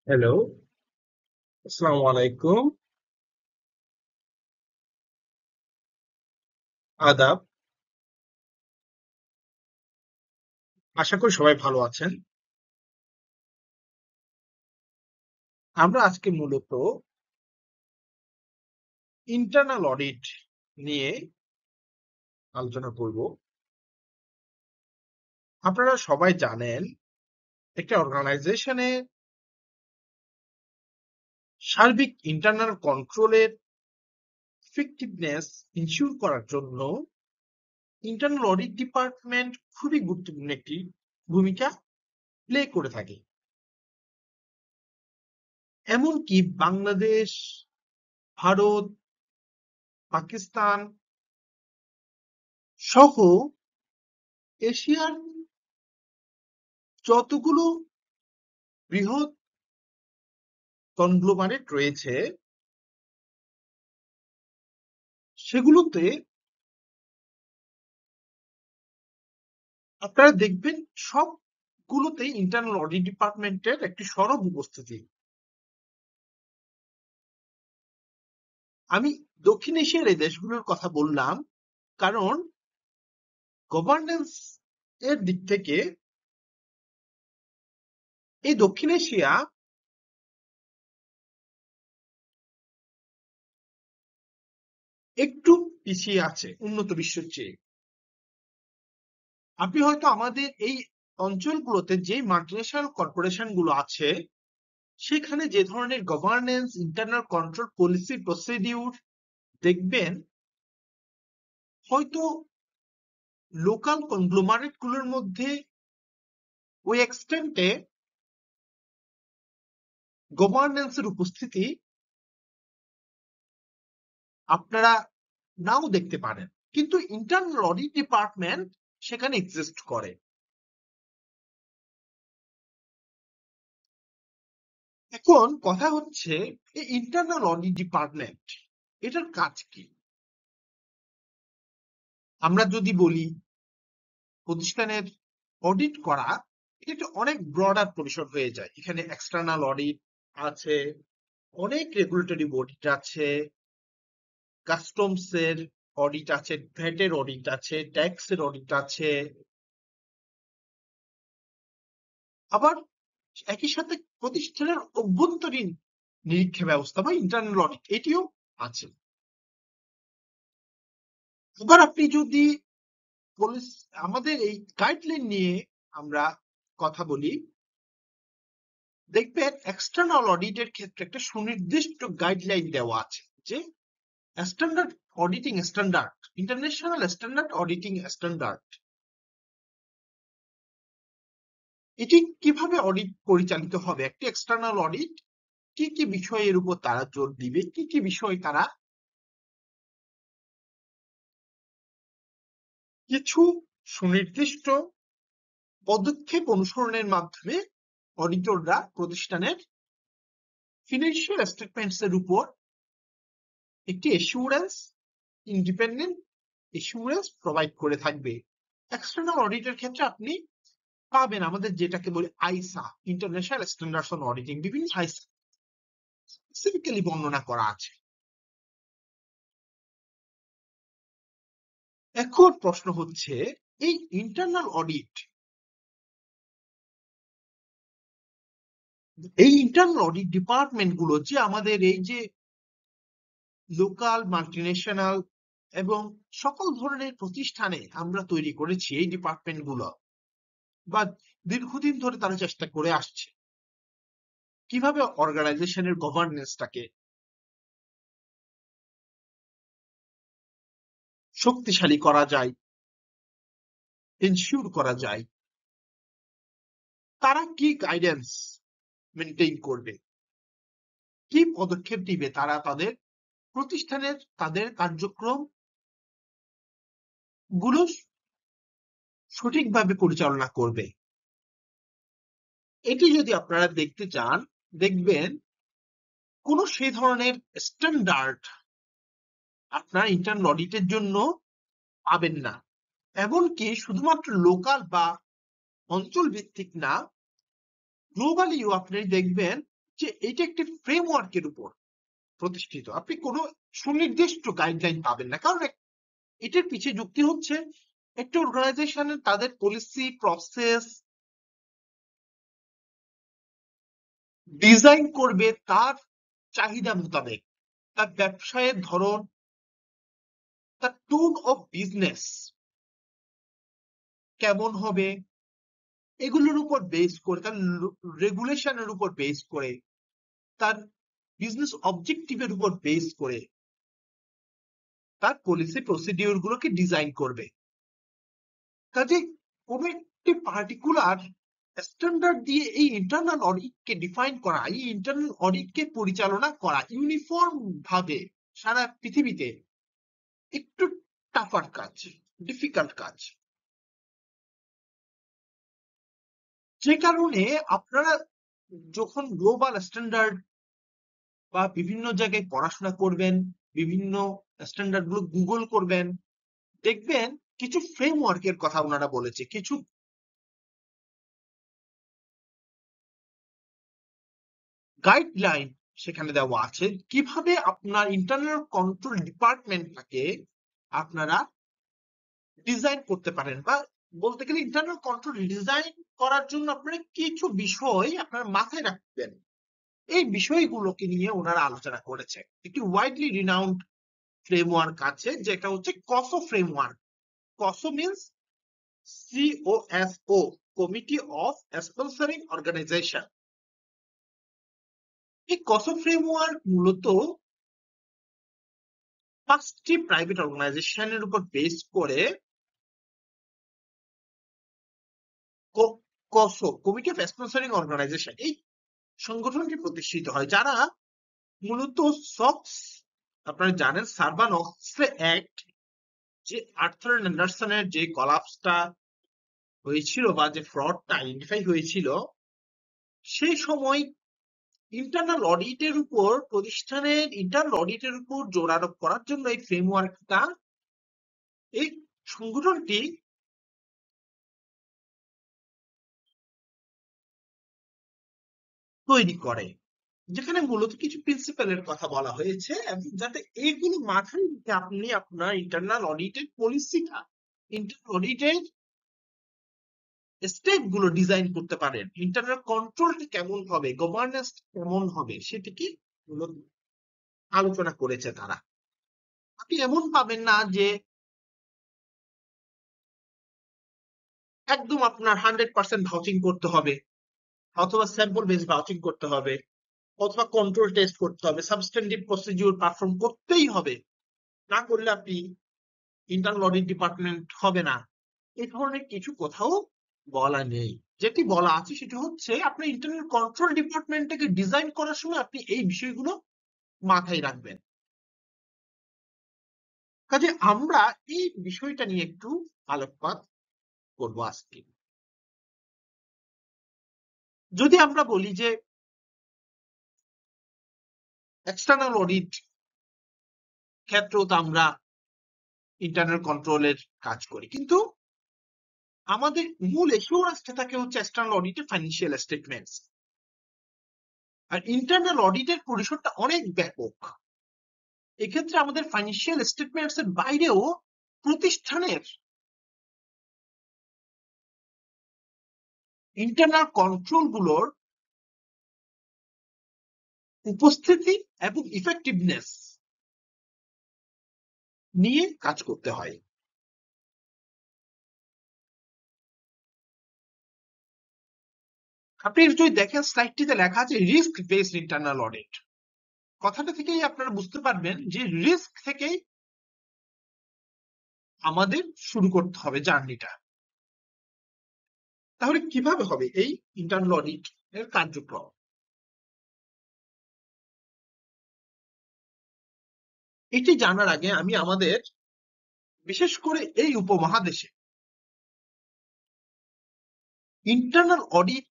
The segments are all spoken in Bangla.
হ্যালো, আসসালামু আলাইকুম। আদাব। আশা করি সবাই ভালো আছেন। আমরা আজকে মূলত ইন্টারনাল অডিট নিয়ে আলোচনা করব। আপনারা সবাই জানেন, একটা অর্গানাইজেশনে সার্বিক ইন্টারনাল কন্ট্রোলের ইফেক্টিভনেস ইনশিওর করার জন্য ইন্টারনাল অডিট ডিপার্টমেন্ট খুবই গুরুত্বপূর্ণ একটি ভূমিকা প্লে করে থাকে। এমনকি বাংলাদেশ, ভারত, পাকিস্তান সহ এশিয়ার যতগুলো বৃহৎ কনগ্লোমারেট রয়েছে সেগুলোতে আপনারা দেখবেন সবগুলোতেই ইন্টারনাল অডিট ডিপার্টমেন্টের একটি সরব উপস্থিতি। আমি দক্ষিণ এশিয়ার এই দেশগুলোর কথা বললাম কারণ গভর্নেন্স এর দিক থেকে এই দক্ষিণ এশিয়া একটু পিছিয়ে আছে উন্নত বিশ্বের চেয়ে। আপনি হয়তো আমাদের এই অঞ্চলগুলোতে যে মাল্টিন্যাশনাল কর্পোরেশন গুলো আছে সেখানে যে ধরনের governance, internal control policy, procedure দেখবেন হয়তো লোকাল কনগ্লোমারেট গুলোর মধ্যে ওই এক্সটেন্টে গভর্নেন্স এর উপস্থিতি আপনারা নাও দেখতে পারেন, কিন্তু ইন্টারনাল অডিট ডিপার্টমেন্ট সেখানে এক্সিস্ট করে। এখন কথা হচ্ছে এই ইন্টারনাল অডিট ডিপার্টমেন্ট এটার কাজ কি? আমরা যদি বলি প্রতিষ্ঠানের অডিট করা, এটা অনেক ব্রডার পরিসর হয়ে যায়। এখানে এক্সটার্নাল অডিট আছে, অনেক রেগুলেটরি অডিট আছে, কাস্টমস এর অডিট আছে, ভ্যাটের অডিট আছে, ট্যাক্স এর অডিট আছে, আবার একই সাথে প্রতিষ্ঠানের অভ্যন্তরীণ নিরীক্ষা ব্যবস্থা বা ইন্টারনাল অডিট এটিও আছে। এবার আপনি যদি আমাদের এই গাইডলাইন নিয়ে আমরা কথা বলি, দেখবেন এক্সটার্নাল অডিটের ক্ষেত্রে একটা সুনির্দিষ্ট গাইডলাইন দেওয়া আছে যে standard auditing standard, international standard auditing standard, এটি কিভাবে অডিট পরিচালিত হবে। একটি এক্সটার্নাল অডিট কি কি বিষয়ের উপর তারা জোর দিবে, কি কি বিষয় তারা কিছু সুনির্দিষ্ট পদক্ষেপ অনুসরণের মাধ্যমে অডিটররা প্রতিষ্ঠানের ফিনান্সিয়াল স্টেটমেন্টস এর উপর একটি এসিউরেন্স, ইন্ডিপেন্ডেন্ট এসিউরেন্স প্রোভাইড করে থাকবে। এক্সটার্নাল অডিটের ক্ষেত্রে আপনি পাবেন আমাদের যেটাকে বলি আইসা, ইন্টারন্যাশনাল স্ট্যান্ডার্ডস অন অডিটিং, বিভিন্ন আইসা স্পেসিফিক্যালি বর্ণনা করা আছে। এখন প্রশ্ন হচ্ছে এই ইন্টারনাল অডিট, এই ইন্টারনাল অডিট ডিপার্টমেন্ট গুলো যে আমাদের এই যে লোকাল, মাল্টিন্যাশনাল এবং সকল ধরনের প্রতিষ্ঠানে আমরা তৈরি করেছি, এই ডিপার্টমেন্ট গুলো বা দীর্ঘদিন ধরে তারা চেষ্টা করে আসছে কিভাবে অর্গানাইজেশনের গভর্নেন্সটাকে শক্তিশালী করা যায়, এনশিওর করা যায়, তারা কি গাইডেন্স মেনটেন করবে, কি পদক্ষেপ দিবে তারা তাদের প্রতিষ্ঠানের তাদের কার্যক্রম গুলো সঠিকভাবে পরিচালনা করবে। এটি যদি আপনারা দেখতে চান, দেখবেন কোন সেই ধরনের স্ট্যান্ডার্ড আপনার ইন্টারনাল অডিটের জন্য পাবেন না। এমনকি শুধুমাত্র লোকাল বা অঞ্চল ভিত্তিক না, গ্লোবালিও আপনি দেখবেন যে এটা একটি ফ্রেমওয়ার্কের উপর প্রতিষ্ঠিত। আপনি কোনো সুনির্দিষ্ট গাইডলাইন পাবেন না, কারণ এটার পিছিয়ে যুক্তি হচ্ছে একটা অর্গানাইজেশনের তাদের পলিসি প্রসেস ডিজাইন করবে তার চাহিদা মোতাবেক, তার ব্যবসায়ের ধরন, তার টোন অফ বিজনেস কেমন হবে, এগুলোর উপর বেস করে, তার রেগুলেশনের উপর বেস করে, তার বিজনেস অবজেক্টিভের উপর বেস করে তার পলিসি প্রসিডিওর গুলোকে ডিজাইন করবে। কাজে কোনো একটি পার্টিকুলার স্ট্যান্ডার্ড দিয়ে এই ইন্টারনাল অডিটকে ডিফাইন করা, এই ইন্টারনাল অডিটকে পরিচালনা করা ইউনিফর্ম ভাবে সারা পৃথিবীতে একটু টাফার কাজ, ডিফিকাল্ট কাজ। যে কারণে আপনারা যখন গ্লোবাল স্ট্যান্ডার্ড বা বিভিন্ন জায়গায় পড়াশোনা করবেন, বিভিন্ন স্ট্যান্ডার্ড গুলো গুগল করবেন, দেখবেন কিছু ফ্রেমওয়ার্কের কথা ওনারা বলেছে, কিছু গাইডলাইন সেখানে দেওয়া আছে কিভাবে আপনার ইন্টারনাল কন্ট্রোল ডিপার্টমেন্টটাকে আপনারা ডিজাইন করতে পারেন, বা বলতে গেলে ইন্টারনাল কন্ট্রোল ডিজাইন করার জন্য আপনারা কিছু বিষয় আপনার মাথায় রাখবেন। এই বিষয়গুলোকে নিয়ে ওনারা আলোচনা করেছে। একটি ওয়াইডলি রিনাউন্ড ফ্রেমওয়ার্ক আছে যেটা হচ্ছে COSO framework. COSO means COSO, committee of sponsoring organization. এই কসো ফ্রেমওয়ার্ক মূলত 5টি প্রাইভেট অর্গানাইজেশনের উপর বেস করে কসো, কমিটি অফ স্পন্সরিং অর্গানাইজেশন, এই সংগঠনটি প্রতিষ্ঠিত হয়, যারা মূলত সক্স, আপনারা জানেন সারবান-অক্সলে অ্যাক্ট, যে আর্থার অ্যান্ডারসনের যে কলাপসটা হয়েছিল বা যে ফ্রডটা আইডেন্টিফাই হয়েছিল, সেই সময় ইন্টারনাল অডিটের উপর, প্রতিষ্ঠানের ইন্টারনাল অডিটের উপর জোর আরোপ করার জন্য এই ফ্রেমওয়ার্কটা এই সংগঠনটি তৈরি করে, যেখানে মূলত কিছু প্রিন্সিপালের কথা বলা হয়েছে, এবং যাতে এইগুলো মাথায় রেখে আপনি আপনার ইন্টারনাল অডিটের পলিসিটা, ইন্টারনাল অডিটের স্টেপ গুলো ডিজাইন করতে পারেন, ইন্টারনাল কন্ট্রোলটা কেমন হবে, গভর্নেন্স কেমন হবে, সেটিকে মূলত আলোচনা করেছে তারা। আপনি এমন পাবেন না যে একদম আপনার 100% ভাউচিং করতে হবে, অথবা স্যাম্পল বেস ভাউচিং করতে হবে, অথবা কন্ট্রোল টেস্ট করতে হবে, সাবস্টেন্টিভ প্রসিডিউর পারফর্ম করতেই হবে, না করলে আপনি ইন্টারনাল অডিট ডিপার্টমেন্ট হবে না, এই ধরনের কিছু কোথাও বলা নেই। যেটি বলা আছে সেটি হচ্ছে আপনার ইন্টারনাল কন্ট্রোল ডিপার্টমেন্টটাকে ডিজাইন করার সময় আপনি এই বিষয়গুলো মাথায় রাখবেন। কাজে আমরা এই বিষয়টা নিয়ে একটু আলোকপাত করব আজকে। যদি আমরা বলি যে এক্সটার্নাল অডিট ক্ষেত্রেও তো আমরা ইন্টারনাল কন্ট্রোলের কাজ করি, কিন্তু আমাদের মূল এসিউরেন্সটা থাকে হচ্ছে এক্সটার্নাল অডিটের ফাইন্যান্সিয়াল স্টেটমেন্টস। আর ইন্টারনাল অডিটের পরিসরটা অনেক ব্যাপক। এক্ষেত্রে আমাদের ফাইন্যান্সিয়াল স্টেটমেন্টস এর বাইরেও প্রতিষ্ঠানের ইন্টারনাল কন্ট্রোল গুলোর উপস্থিতি এবং ইফেক্টিভনেস নিয়ে কাজ করতে হয়। আপনি যদি দেখেন স্লাইডটিতে লেখা আছে রিস্ক বেসড ইন্টারনাল অডিট, কথাটা থেকেই আপনারা বুঝতে পারবেন যে রিস্ক থেকেই আমাদের শুরু করতে হবে জার্নিটা। তাহলে কিভাবে হবে এই ইন্টারনাল অডিট এর কার্যক্রম? এটি জানার আগে আমি আমাদের বিশেষ করে এই উপমহাদেশে ইন্টারনাল অডিট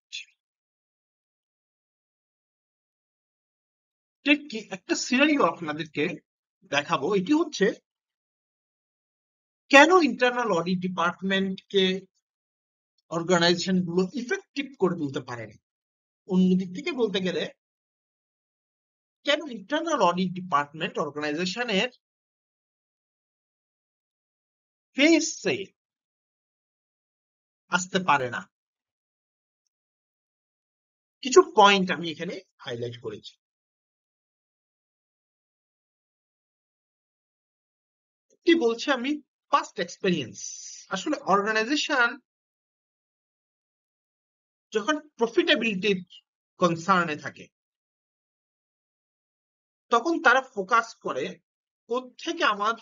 কি একটা সিনারিও আপনাদেরকে দেখাবো। এটি হচ্ছে কেন ইন্টারনাল অডিট ডিপার্টমেন্টকে অর্গানাইজেশন গুলো ইফেক্টিভ করে তুলতে পারে না। অন্যদিক থেকে বলতে গেলে কেন ইন্টারনাল অডিট ডিপার্টমেন্ট অর্গানাইজেশনের ফেসে আসতে পারে না? কিছু পয়েন্ট আমি এখানে হাইলাইট করেছি। কি বলছি আমি, পাস্ট এক্সপেরিয়েন্স। আসলে অর্গানাইজেশন যখন প্রফিটেবিলিটির কনসার্নে থাকে তখন তারা ফোকাস করে কোত্থেকে আমার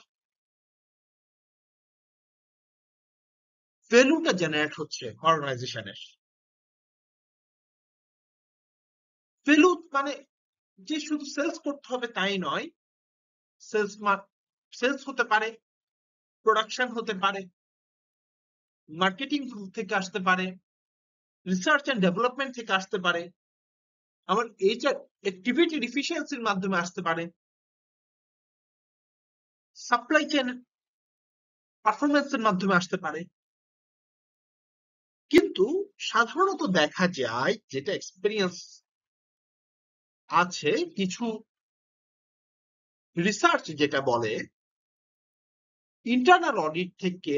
ভ্যালুটা জেনারেট হচ্ছে অর্গানাইজেশনের। ভ্যালু মানে যে শুধু সেলস করতে হবে তাই নয়, সেলস সেলস হতে পারে, প্রোডাকশন হতে পারে, মার্কেটিং থেকে আসতে পারে, রিসার্চ এন্ড ডেভেলপমেন্ট থেকে আসতে পারে, আমার এইচআর অ্যাক্টিভিটি এফিসিয়েন্সির মাধ্যমে আসতে পারে, সাপ্লাই চেইন পারফরমেন্সের মাধ্যমে আসতে পারে। কিন্তু সাধারণত দেখা যায়, যেটা এক্সপেরিয়েন্স আছে, কিছু রিসার্চ যেটা বলে, ইন্টারনাল অডিট থেকে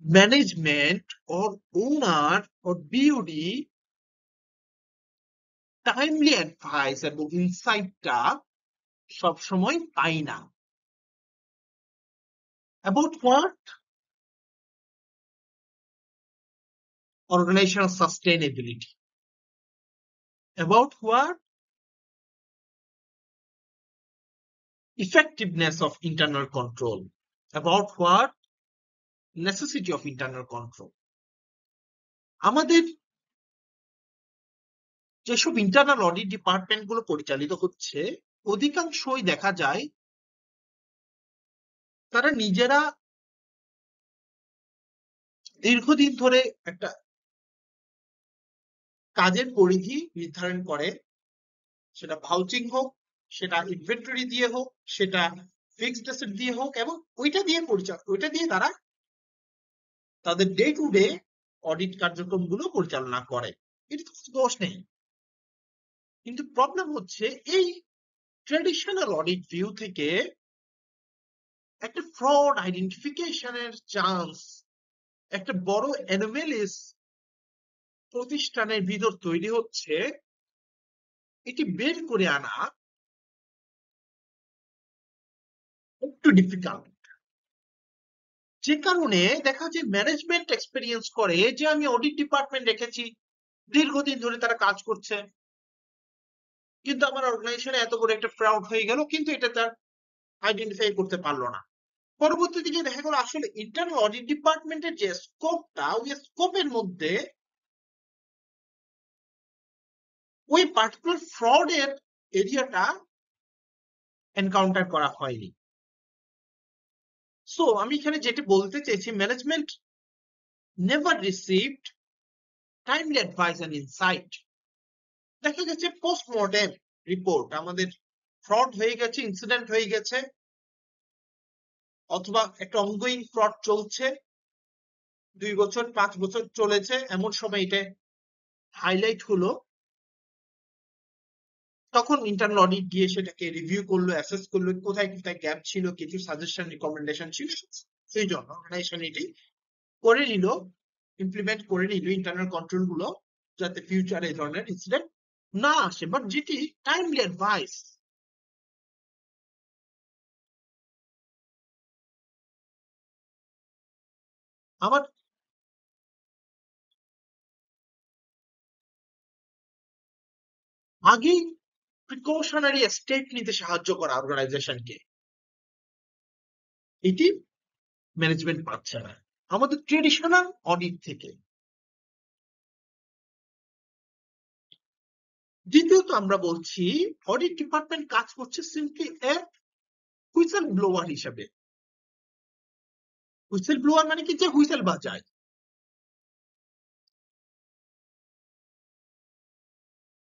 management or owner or BOD timely advice এবং ইনসাইটটা সবসময় পাই না। About what? organizational sustainability. About what? Effectiveness of internal control. About what? Necessity of internal control. আমাদের যেসব ইন্টারনাল অডিট ডিপার্টমেন্ট গুলো পরিচালিত হচ্ছে, অধিকাংশই দেখা যায় তারা নিজেরা দীর্ঘদিন ধরে একটা কাজের পরিধি নির্ধারণ করে, সেটা ভাউচিং হোক, সেটা ইনভেন্টরি দিয়ে হোক, সেটা ফিক্সড অ্যাসেট দিয়ে হোক, এবং ওইটা দিয়ে তারা তাদের ডে টু ডে অডিট কার্যক্রমগুলো পরিচালনা করে। এটা তো কিছু দোষ নেই, কিন্তু প্রবলেম হচ্ছে এই ট্রেডিশনাল অডিট ভিউ থেকে একটা ফ্রড আইডেন্টিফিকেশনের চান্স, একটা বড় অ্যানোমেলিস প্রতিষ্ঠানের ভিতর তৈরি হচ্ছে, এটি বের করে আনা একটু ডিফিকাল্ট। যে কারণে দেখা যায় ম্যানেজমেন্ট এক্সপেরিয়েন্স করে যে আমি অডিট ডিপার্টমেন্ট রেখেছি, দীর্ঘদিন ধরে তারা কাজ করছে, কিন্তু আমার অর্গানাইজেশনে এত বড় একটা ফ্রড হয়ে গেল, কিন্তু এটা তার আইডেন্টিফাই করতে পারলো না। পরবর্তীতে গিয়ে দেখা গেল আসলে ইন্টারনাল অডিট ডিপার্টমেন্টের যে স্কোপটা, ওই স্কোপের মধ্যে ওই পার্টিকুলার ফ্রডের এরিয়াটা এনকাউন্টার করা হয়নি। সো আমি এখানে যেটা বলতে চাইছি, management never received timely advice and insight. দেখা গেছে পোস্টমর্টেম রিপোর্ট, আমাদের ফ্রড হয়ে গেছে, ইনসিডেন্ট হয়ে গেছে, অথবা একটা অনগোয়িং ফ্রড চলছে, 2 বছর 5 বছর চলেছে, এমন সময় এটা হাইলাইট হলো, তখন ইন্টারনাল অডিট গিয়ে সেটাকে রিভিউ করলো, অ্যাসেস করলো, কোথায় কোথায় গ্যাপ ছিল, কিছু সাজেশন রিকমেন্ডেশন ছিল, সেই জন্য অর্গানাইজেশন এটি করে নিল, ইমপ্লিমেন্ট করে নিল ইন্টারনাল কন্ট্রোল গুলো, যাতে ফিউচারে এই ধরনের ইনসিডেন্ট না আসে। বাট যেটি টাইমলি অ্যাডভাইস, আমার আগেই প্রিকশনারি স্টেপ নিতে সাহায্য করা অর্গানাইজেশনকে, এটি ম্যানেজমেন্ট পাচ্ছে না আমাদের ট্রেডিশনাল অডিট থেকে। দ্বিতীয়ত আমরা বলছি অডিট ডিপার্টমেন্ট কাজ করছে সিম্পলি এ হুইসেল ব্লোয়ার হিসাবে। হুইসেল ব্লোয়ার মানে কি? যে হুইসেল বাজায়।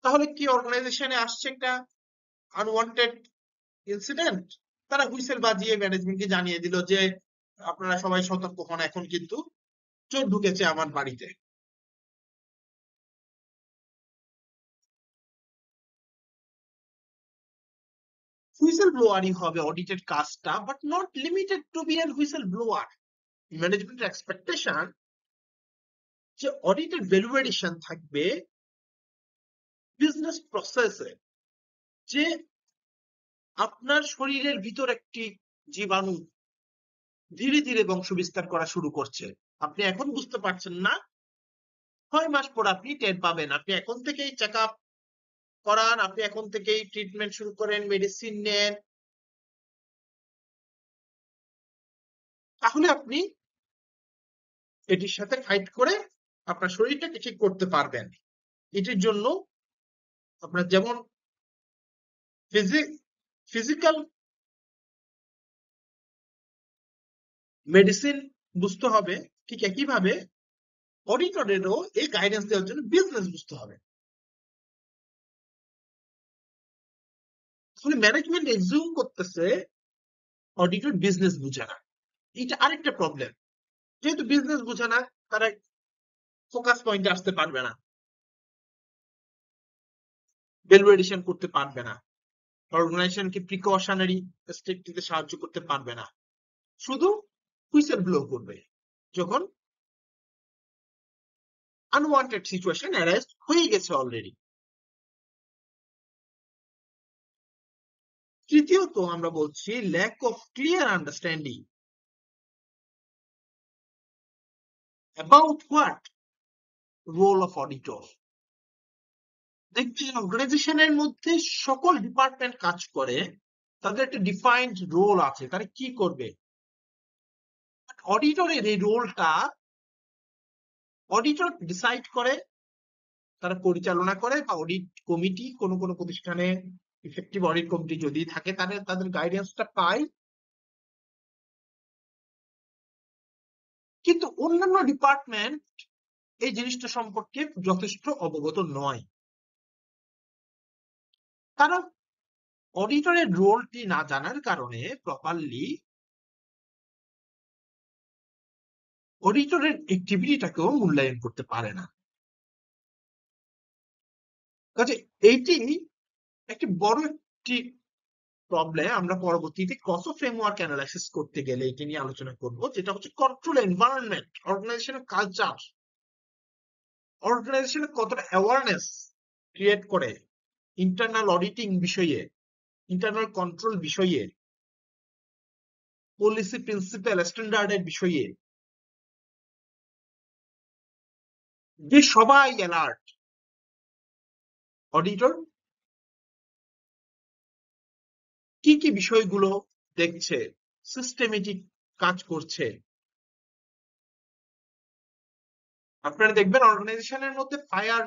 তাহলে কি অর্গানাইজেশনে আসছে একটা আনওয়ান্টেড ইনসিডেন্ট, তারা হুইসেল বাজিয়ে ম্যানেজমেন্টকে জানিয়ে দিল যে আপনারা সবাই সতর্ক হন, এখন কিন্তু চোর ঢুকেছে আমার বাড়িতে। হুইসেল ব্লোয়ারই হবে অডিটেড কাজটা, but not limited to be an whistle blower. ম্যানেজমেন্টের এক্সপেকটেশন যে অডিটেড ভ্যালুয়েশন থাকবে বিজনেস প্রসেসে, যে আপনার শরীরের ভিতর একটি জীবাণু ধীরে ধীরে বংশ বিস্তার করা শুরু করছে, আপনি এখন বুঝতে পারছেন না, 6 মাস পর আপনি টের পাবেন। আপনি এখন থেকেই চেক আপ করান, আপনি এখন থেকেই ট্রিটমেন্ট শুরু করেন, মেডিসিন নেন, তাহলে আপনি এটির সাথে ফাইট করে আপনার শরীরটাকে ঠিক করতে পারবেন। এটির জন্য আপনার যেমন ফিজিক্যাল মেডিসিন বুঝতে হবে, ঠিক একইভাবে অডিটরেরও এই গাইডেন্স দেওয়ার জন্য বিজনেস বুঝতে হবে। তাহলে ম্যানেজমেন্ট এক্সিউম করতেছে অডিটর বিজনেস বুঝে না। এটা আরেকটা প্রবলেম, যেহেতু বিজনেস বুঝে না, তারা ফোকাস পয়েন্টে আসতে পারবে না, ভ্যালুয়েশন করতে পারবে না, অর্গানাইজেশনকে প্রিকশনারি স্টেপ নিতে সাহায্য করতে পারবে না, শুধু হুইসেল ব্লো করবে যখন আনওয়ান্টেড সিচুয়েশন অ্যারাইজ হয়ে গেছে অলরেডি। তৃতীয়ত আমরা বলছি lack of clear understanding about what role of auditor. দেখবেন অর্গানাইজেশনের মধ্যে সকল ডিপার্টমেন্ট কাজ করে, তাদের একটা ডিফাইন্ড রোল আছে, তারা কি করবে। অডিটরের এই রোলটা অডিটর ডিসাইড করে, তারা পরিচালনা করে, বা অডিট কমিটি কোনো কোনো প্রতিষ্ঠানে ইফেক্টিভ অডিট কমিটি যদি থাকে তাহলে তাদের গাইডেন্সটা পায়, কিন্তু অন্যান্য ডিপার্টমেন্ট এই জিনিসটা সম্পর্কে যথেষ্ট অবগত নয়। তারা অডিটরের রোলটি না জানার কারণে প্রপারলি অডিটরের অ্যাক্টিভিটিটাকেও মূল্যায়ন করতে পারে না। কাজে এইটি একটি বড় একটি প্রবলেম। আমরা পরবর্তীতে কসো ফ্রেমওয়ার্ক অ্যানালাইসিস করতে গেলে এটি নিয়ে আলোচনা করব, যেটা হচ্ছে কন্ট্রোল এনভায়রনমেন্ট, অর্গানাইজেশনের কালচার, অর্গানাইজেশনে কতটা অ্যাওয়ারনেস ক্রিয়েট করে ইন্টারনাল অডিটিং বিষয়ে, ইন্টারনাল কন্ট্রোল বিষয়ে, পলিসি প্রিন্সিপাল স্ট্যান্ডার্ডের বিষয়ে, যে সবাই অ্যালার্ট। অডিটর কি কি বিষয়গুলো দেখছে, সিস্টেমেটিক কাজ করছে। আপনারা দেখবেন অর্গানাইজেশনের মধ্যে ফায়ার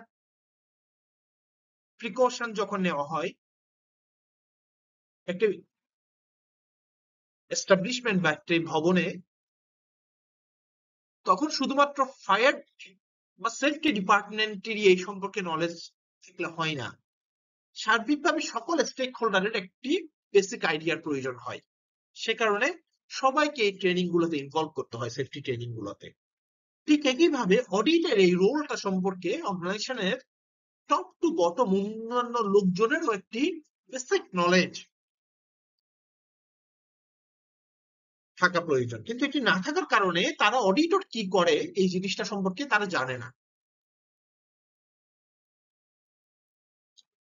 প্রিকশন যখন নেওয়া হয়, একটি এস্টাবলিশমেন্ট বা একটি ভবনে, তখন শুধুমাত্র ফায়ার বা সেফটি ডিপার্টমেন্টেরই এই সম্পর্কে নলেজ থাকলে হয় না, সার্বিকভাবে সকল স্টেক হোল্ডারের একটি বেসিক আইডিয়ার প্রয়োজন হয়। সে কারণে সবাইকে এই ট্রেনিং গুলোতে ইনভলভ করতে হয়, সেফটি ট্রেনিং গুলোতে। ঠিক একইভাবে অডিটের এই রোলটা সম্পর্কে অর্গানাইজেশনের টপ টু বটম অন্যান্য লোকজনেরও একটি বেসিক নলেজ থাকা প্রয়োজন, কিন্তু এটি না থাকার কারণে তারা অডিটর কি করে এই জিনিসটা সম্পর্কে তারা জানে না।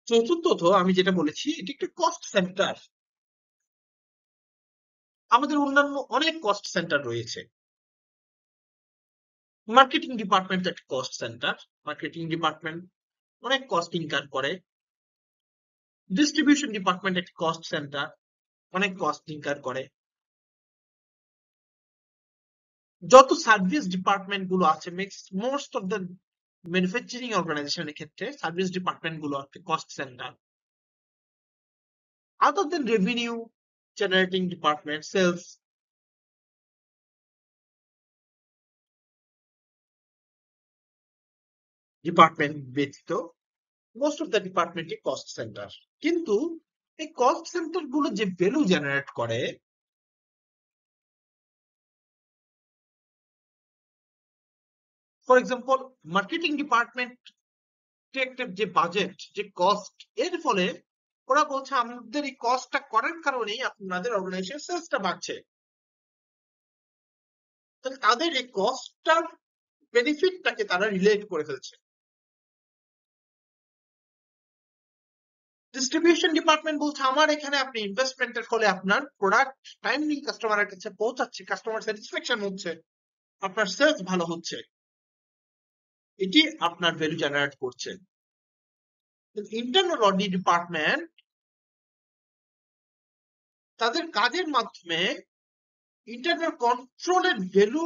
চতুর্থত আমি যেটা বলেছি, এটি একটি কস্ট সেন্টার। আমাদের অন্যান্য অনেক কস্ট সেন্টার রয়েছে। মার্কেটিং ডিপার্টমেন্ট একটা কস্ট সেন্টার, মার্কেটিং ডিপার্টমেন্ট অনেক কস্ট ইনকার করে। ডিস্ট্রিবিউশন ডিপার্টমেন্ট একটা কস্ট সেন্টার, অনেক কস্ট ইনকার করে। যত সার্ভিস ডিপার্টমেন্ট গুলো আছে, মোস্ট অফ দ্য ম্যানুফ্যাকচারিং অর্গানাইজেশনের ক্ষেত্রে সার্ভিস ডিপার্টমেন্ট গুলো একটা cost centre. Other than revenue generating department, sales department ব্যতীত মোস্ট অফ দ্য ডিপার্টমেন্টই কস্ট সেন্টার। কিন্তু এই কস্ট সেন্টার গুলো যে ভ্যালু জেনারেট করে, ফর এক্সাম্পল মার্কেটিং ডিপার্টমেন্ট যে বাজেট, যে কস্ট, এর ফলে ওরা বলছে আমাদের এই কস্টটা করার কারণেই আপনাদের অর্গানাইজেশন সেলসটা বাড়ছে। তাহলে তাদের এই কস্টটার বেনিফিটটাকে তারা রিলেট করে ফেলছে। ডিস্ট্রিবিউশন ডিপার্টমেন্ট বলছে আমার এখানে আপনি ইনভেস্টমেন্টের ফলে আপনার প্রোডাক্ট টাইমলি কাস্টমারের কাছে পৌঁছাচ্ছে, কাস্টমার স্যাটিসফ্যাকশন হচ্ছে, আপনার সেলস ভালো হচ্ছে, এটি আপনার ভ্যালু জেনারেট করছে। ইন্টারনাল অডিট ডিপার্টমেন্ট তাদের কাজের মাধ্যমে ইন্টারনাল কন্ট্রোলের ভ্যালু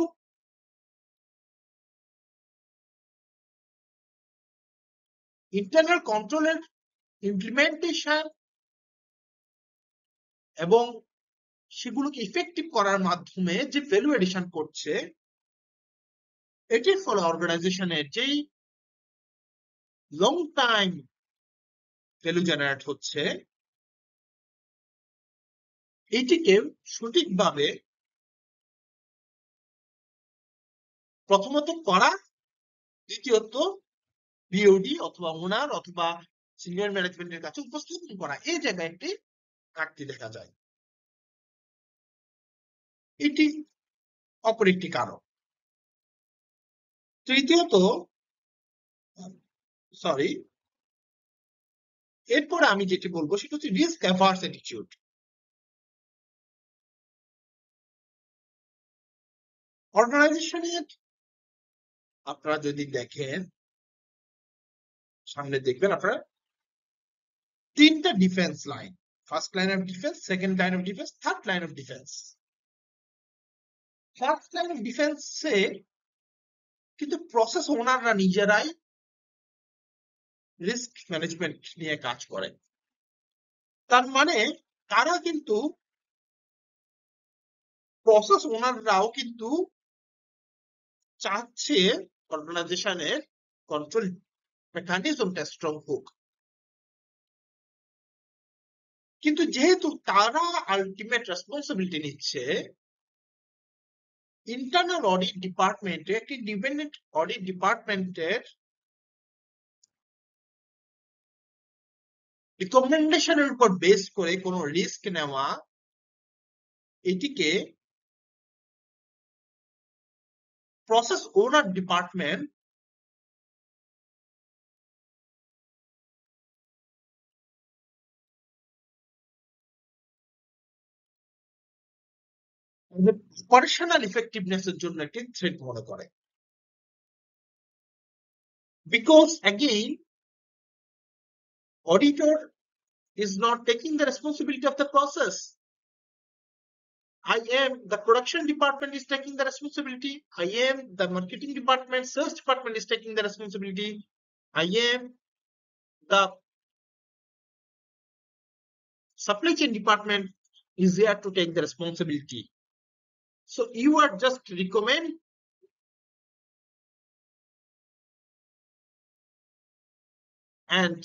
ইন্টারনাল কন্ট্রোলের ইমপ্লিমেন্টেশন এবং সেগুলোকে ইফেক্টিভ করার মাধ্যমে যে ভ্যালু এডিশন করছে, এটির ফলে অর্গানাইজেশনের যেই লং টাইম ভ্যালু জেনারেট হচ্ছে, এইটিকে সঠিকভাবে প্রথমত করা, দ্বিতীয়ত বিওডি অথবা ওনার অথবা সিনিয়র ম্যানেজমেন্টের কাছে উপস্থাপন করা, এই জায়গায় একটি ঘাটতি দেখা যায়। এটি অপর একটি কারণ। তৃতীয়ত, সরি, এরপরে আমি যেটি বলবো সেটা হচ্ছে রিস্ক অ্যাভার্স অ্যাটিটিউড। অর্গানাইজেশনের আপনারা যদি দেখেন, সামনে দেখবেন আপনারা তিনটা defence line, first line of defence, second line of defence, third line of defence. First line of ডিফেন্সে কিন্তু প্রসেস ওনাররা নিজেরাই রিস্ক ম্যানেজমেন্ট নিয়ে কাজ করে। তার মানে তারা কিন্তু প্রসেস ওনাররাও কিন্তু চাচ্ছে অর্গানাইজেশনের কন্ট্রোল মেকানিজমটা স্ট্রং হোক, কিন্তু যেহেতু তারা আলটিমেট রেসপন্সিবিলিটি নিচ্ছে, ইন্টারনাল অডিট ডিপার্টমেন্টে একটি ডিপেন্ডেন্ট অডিট ডিপার্টমেন্টের রিকমেন্ডেশনের উপর বেস করে কোনো রিস্ক নেওয়া, এটিকে প্রসেস ওনার ডিপার্টমেন্ট অপারেশনাল ইফেক্টিভনেসের জন্য একটি থ্রেট মনে করে। Because again auditor is not taking the responsibility of the process. The production department is taking the responsibility. The marketing department, sales department is taking the responsibility. The supply chain department is here to take the responsibility. So you are just recommend and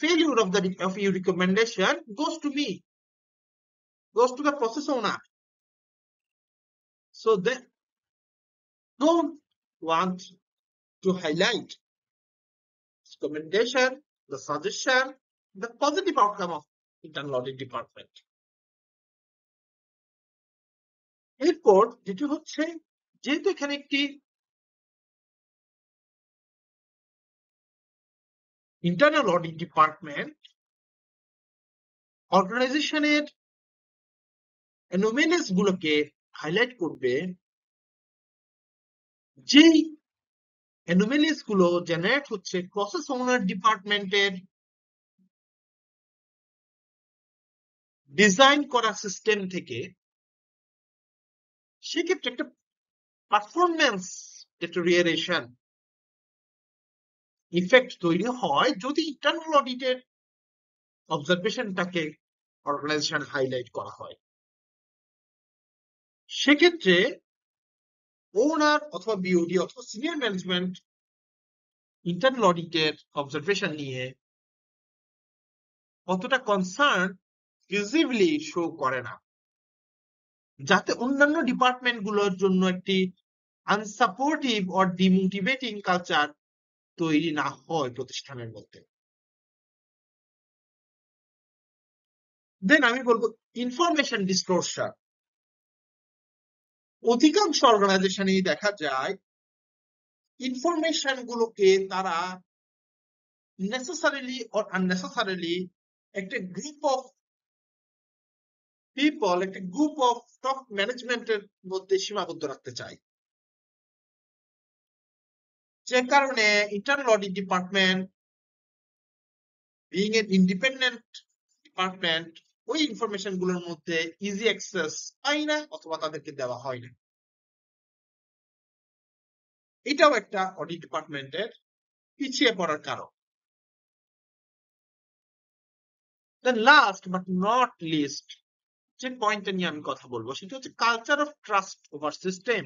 failure of your recommendation goes to me, goes to the process owner. So they don't want to highlight recommendation, the suggestion, the positive outcome of internal audit department. এরপর যেটি হচ্ছে, যেহেতু এখানে একটি ইন্টারনাল অডিট ডিপার্টমেন্ট অর্গানাইজেশনের অ্যানোমেলিস গুলোকে হাইলাইট করবে, যেই অ্যানোমেলিস গুলো জেনারেট হচ্ছে প্রসেস ওনার ডিপার্টমেন্টের ডিজাইন করা সিস্টেম থেকে, সেক্ষেত্রে একটা পারফরমেন্স ডিটোরিয়েশন ইফেক্ট তৈরি হয় যদি ইন্টারনাল অডিটের অবজারভেশনটাকে অর্গানাইজেশন হাইলাইট করা হয়। সেক্ষেত্রে ওনার অথবা বিওডি অথবা সিনিয়র ম্যানেজমেন্ট ইন্টারনাল অডিটের অবজারভেশন নিয়ে অতটা কনসার্ন ভিজিবলি শো করে না, যাতে অন্যান্য ডিপার্টমেন্ট গুলোর জন্য একটি আনসাপোর্টিভ অর ডিমোটিভেটিং কালচার তৈরি না হয় প্রতিষ্ঠানের মধ্যে। দেন আমি বলবো ইনফরমেশন ডিসক্লোজার। অধিকাংশ অর্গানাইজেশনেই দেখা যায় ইনফরমেশন গুলোকে তারা নেসেসারিলি অর আননেসেসারিলি একটা গ্রুপ অফ পিপল, একটা গ্রুপ অফ টপ ম্যানেজমেন্টের মধ্যে সীমাবদ্ধ রাখতে চায়, যে কারণে internal audit department being N independent department ওই ইনফরমেশন গুলোর মধ্যে ইজি অ্যাক্সেস পায় না অথবা তাদেরকে দেওয়া হয় না। এটাও একটা অডিট ডিপার্টমেন্টের পিছিয়ে পড়ার কারণ। দেন লাস্ট বাট নট লিস্ট যে পয়েন্টটা নিয়ে আমি কথা বলবো সেটা হচ্ছে culture of trust over system.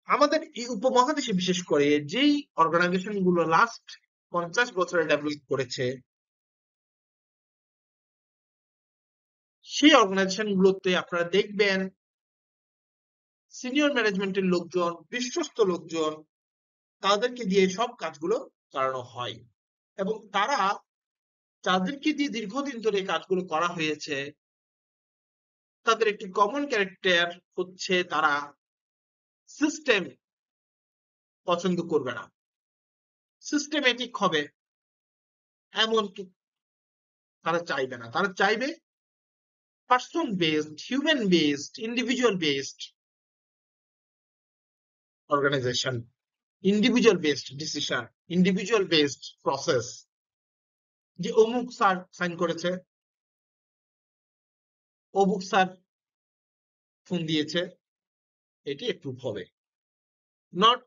আমাদের এই উপমহাদেশে বিশেষ করে যেই অর্গানাইজেশন গুলো লাস্ট 50 বছরে ডেভেলপ করেছে সেই অর্গানাইজেশন গুলোতে আপনারা দেখবেন সিনিয়র ম্যানেজমেন্টের লোকজন, বিশ্বস্ত লোকজন, তাদেরকে দিয়ে সব কাজগুলো করানো হয় এবং তারা যাদেরকে দিয়ে দীর্ঘদিন ধরে এই কাজগুলো করা হয়েছে তাদের একটি কমন ক্যারেক্টার হচ্ছে তারা সিস্টেম পছন্দ করবে না, সিস্টেমেটিক হবে এমন তারা চাইবে না। তারা চাইবে person based, human based, individual based organization, individual based decision, individual based process. যে অমুক স্যার সাইন করেছে, অমুক স্যার ফোন দিয়েছে, এটি অ্যাপ্রুভ হবে, নট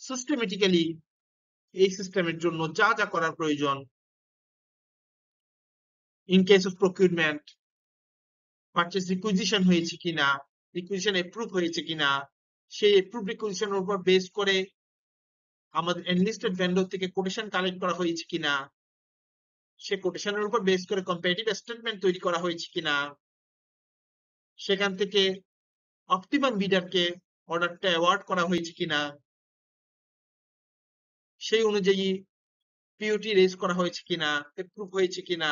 সিস্টেমেটিক্যালি এই সিস্টেমের জন্য যা যা করার প্রয়োজন in case of procurement, purchase requisition হয়েছে কিনা, রিকুইজিশন অ্যাপ্রুভ হয়েছে কিনা, সেই অ্যাপ্রুভ রিকুইজিশনের উপর বেস করে আমাদের এনলিস্টেড ভেন্ডর থেকে কোটেশন কালেক্ট করা হয়েছে কিনা, সে কোটেশনের উপর বেস করে কম্পারেটিভ স্টেটমেন্ট তৈরি করা হয়েছে কিনা, সেখান থেকে অপটিমাম বিডারকে অর্ডারটা অ্যাওয়ার্ড করা হয়েছে কিনা, সেই অনুযায়ী পিওটি রেজ করা হয়েছে কিনা, অ্যাপ্রুভ হয়েছে কিনা,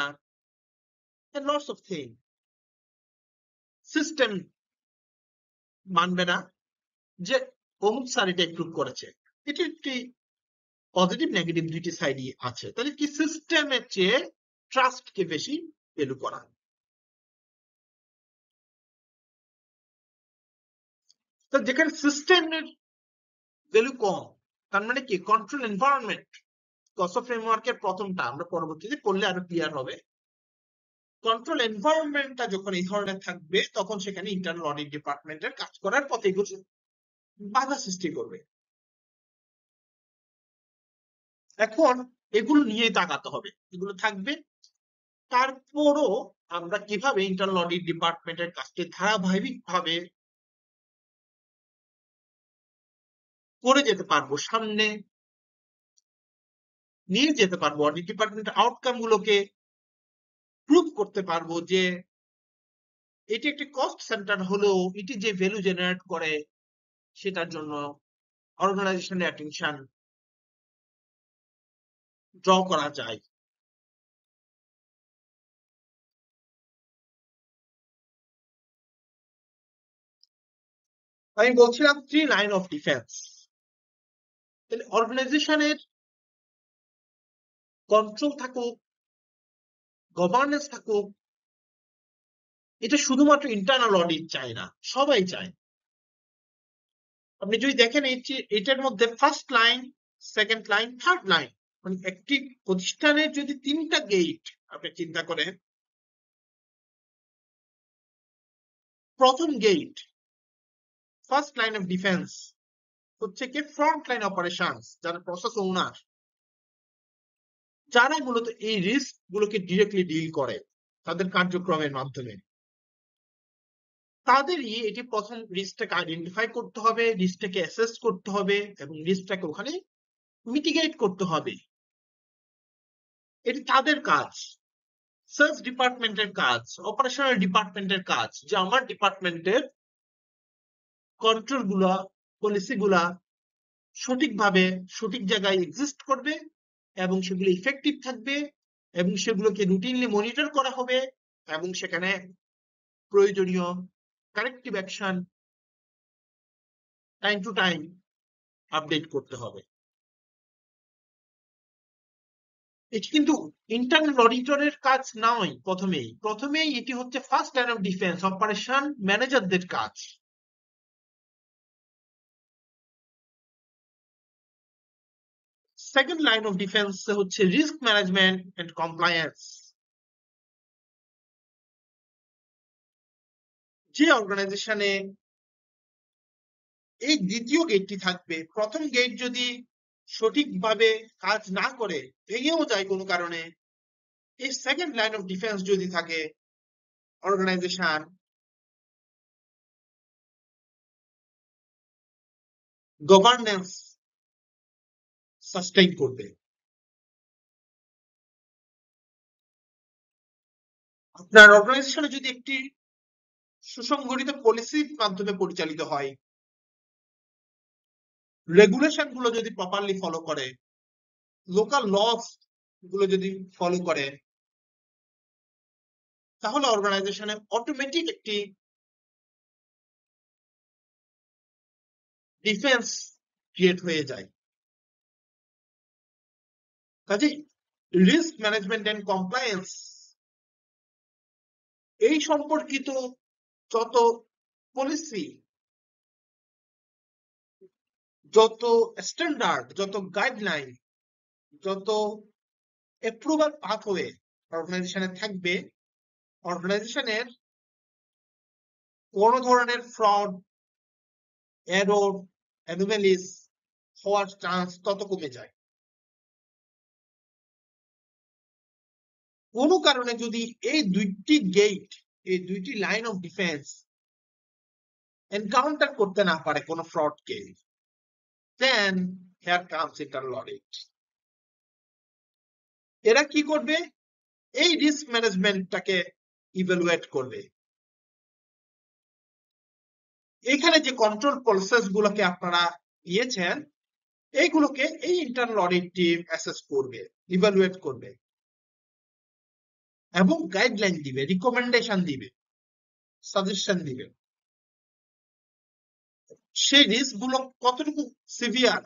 লটস অফ থিং। সিস্টেম মানবে না যে অমুক স্যার এটা অ্যাপ্রুভ করেছে। এটি একটি পজিটিভ নেগেটিভ দুইটি সাইডই আছে। তাহলে কি সিস্টেমের চেয়ে ট্রাস্টকে বেশি ভ্যালু করা। তো যেখানে সিস্টেমের ভ্যালু কম, তার মানে কি কন্ট্রোল এনভায়রনমেন্ট, কসো ফ্রেমওয়ার্কের প্রথমটা আমরা পরবর্তীতে করলে আরো ক্লিয়ার হবে। কন্ট্রোল এনভায়রনমেন্টটা যখন এই ধরনের থাকবে তখন সেখানে ইন্টারনাল অডিট ডিপার্টমেন্টের কাজ করার পথে বাধা সৃষ্টি করবে। এখন এগুলো নিয়ে তাকাতে হবে, এগুলো থাকবে। তারপরও আমরা কিভাবে ইন্টারনাল অডিট ডিপার্টমেন্টের কাজকে ধারাবাহিকভাবে করে যেতে পারবো, সামনে নিয়ে যেতে পারবো, অডিট ডিপার্টমেন্টের আউটকাম গুলোকে প্রুভ করতে পারবো যে এটি একটি কস্ট সেন্টার হলেও এটি যে ভ্যালু জেনারেট করে সেটার জন্য অর্গানাইজেশনের অ্যাটেনশন ড্র করা যায়। আমি বলছিলাম 3 লাইন অফ ডিফেন্স। তাহলে অর্গানাইজেশনের কন্ট্রোল থাকুক, গভর্নেন্স থাকুক, এটা শুধুমাত্র ইন্টারনাল অডিট চায় না, সবাই চায়। আপনি যদি দেখেন এটার মধ্যে first line, second line, third line, মানে একটি প্রতিষ্ঠানের যদি 3টা গেট আপনি চিন্তা করেন, প্রথম gate first line of defence হচ্ছে কি ফ্রন্ট লাইন অপারেশনস, যারা প্রসেস ওনার, যারা মূলত এই রিস্ক গুলোকে ডিরেক্টলি ডিল করে তাদের কার্যক্রমের মাধ্যমে। তাদেরই এটি প্রথম রিস্কটাকে আইডেন্টিফাই করতে হবে, রিস্কটাকে অ্যাসেস করতে হবে এবং রিস্কটাকে ওখানে মিটিগেট করতে হবে। এটি তাদের কাজ, সেলস ডিপার্টমেন্টের কাজ, অপারেশনাল ডিপার্টমেন্টের কাজ, যে আমার ডিপার্টমেন্টের কন্ট্রোল গুলা, পলিসি গুলা সঠিকভাবে সঠিক জায়গায় এক্সিস্ট করবে এবং সেগুলো ইফেক্টিভ থাকবে এবং সেগুলোকে রুটিনলি মনিটর করা হবে এবং সেখানে প্রয়োজনীয় corrective action time to time update করতে হবে। এটি কিন্তু ইন্টারনাল অডিটরের কাজ নয়। প্রথমেই এটি হচ্ছে first line of defence, operation ম্যানেজারদের কাজ। সেকেন্ড লাইন অফ ডিফেন্স হচ্ছে রিস্ক ম্যানেজমেন্ট এন্ড কমপ্লায়েন্স। যে অর্গানাইজেশনে এই দ্বিতীয় গেটটি থাকবে, প্রথম গেট যদি সঠিকভাবে কাজ না করে, ভেঙেও যায় কোনো কারণে, এই সেকেন্ড লাইন অফ ডিফেন্স যদি থাকে, অর্গানাইজেশন গভর্নেন্স সাস্টেইন করবে। আপনার অর্গানাইজেশনে যদি একটি সুসংগঠিত পলিসির মাধ্যমে পরিচালিত হয়, রেগুলেশন গুলো যদি প্রপারলি ফলো করে, লোকাল লস গুলো যদি ফলো করে, তাহলে অর্গানাইজেশনে অটোমেটিক একটি ডিফেন্স ক্রিয়েট হয়ে যায়। কাজে রিস্ক ম্যানেজমেন্ট এন্ড কমপ্লায়েন্স এই সম্পর্কিত যত পলিসি, যত স্ট্যান্ডার্ড, যত গাইডলাইন, যত অ্যাপ্রুভাল পাথওয়ে অর্গানাইজেশনে থাকবে, অর্গানাইজেশনের কোন ধরনের ফ্রড, এরর, অ্যানোমালিস হওয়ার চান্স তত কমে যায়। কোনো কারণে যদি এই দুইটি লাইন অফ ডিফেন্স এনকাউন্টার করতে না পারে কোনো ফ্রডকে, then here comes internal audit. এরা কি করবে? এই রিস্ক ম্যানেজমেন্টটাকে ইভ্যালুয়েট করবে। এখানে যে কন্ট্রোল প্রসেস গুলোকে আপনারা দিয়েছেন, এইগুলোকে এই ইন্টারনাল অডিট টিম অ্যাসেস করবে, ইভ্যালুয়েট করবে এবং গাইডলাইন দিবে, রিকমেন্ডেশন দিবে, সাজেশন দিবে। সেই রিস্ক গুলো কতটুকু সিভিয়ার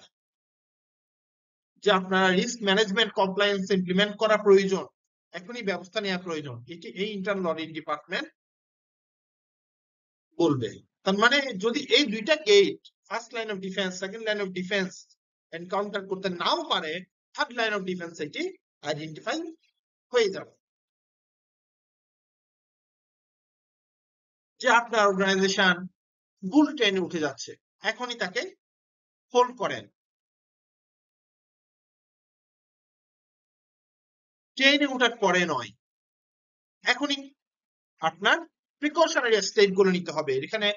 যে আপনারা রিস্ক ম্যানেজমেন্ট কমপ্লায়েন্স ইমপ্লিমেন্ট করা প্রয়োজন, এখনই ব্যবস্থা নেওয়া প্রয়োজন, এটি এই ইন্টারনাল অডিট ডিপার্টমেন্ট বলবে। তার মানে যদি এই দুইটা gate, first line of defence, second line of defence encounter করতে নাও পারে, থার্ড লাইন অফ ডিফেন্স এটি আইডেন্টিফাই হয়ে যাবে। যে আপনার অর্গানাইজেশন বুল ট্রেনে উঠে যাচ্ছে, এখনই তাকে হোল্ড করেন। ট্রেনে উঠার পরে নয়, এখনই আপনার প্রিকশনারি স্টেপ গুলো নিতে হবে। এখানে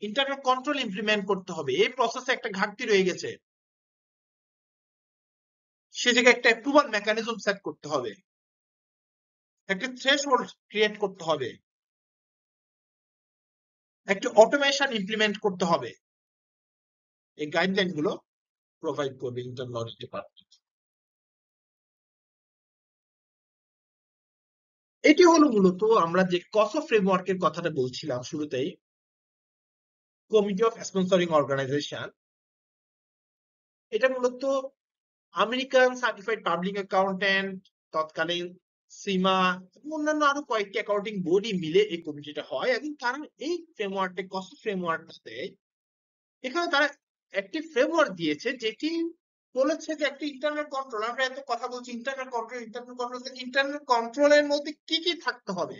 ইন্টারনাল কন্ট্রোল ইমপ্লিমেন্ট করতে হবে। এই প্রসেসে একটা ঘাটতি রয়ে গেছে, সে জায়গায় একটা অ্যাপ্রুভাল মেকানিজম সেট করতে হবে, একটা থ্রেশহোল্ড ক্রিয়েট করতে হবে, একটা অটোমেশন ইমপ্লিমেন্ট করতে হবে। এই গাইডলাইন গুলো প্রোভাইড করবে ইন্টারনাল অডিট ডিপার্টমেন্ট। এটি হলো মূলত আমরা যে কসো ফ্রেমওয়ার্কের কথাটা বলছিলাম শুরুতেই, কমিটি অফ স্পন্সরিং অর্গানাইজেশন। এটা মূলত আমেরিকান সার্টিফাইড পাবলিক অ্যাকাউন্ট্যান্ট, তৎকালীন সিমা এবং অন্যান্য আরো কয়েকটি অ্যাকাউন্টিং বডি মিলে এই কমিটিটা হয়। এবং তারা এই ফ্রেমওয়ার্কটা, কসো ফ্রেমওয়ার্কটাতে, এখানে তারা একটি ফ্রেমওয়ার্ক দিয়েছে যেটি বলেছে যে একটা ইন্টারনাল কন্ট্রোল, আমরা এত কথা বলছি ইন্টারনাল কন্ট্রোল, ইন্টারনাল কন্ট্রোলের মধ্যে কি কি থাকতে হবে,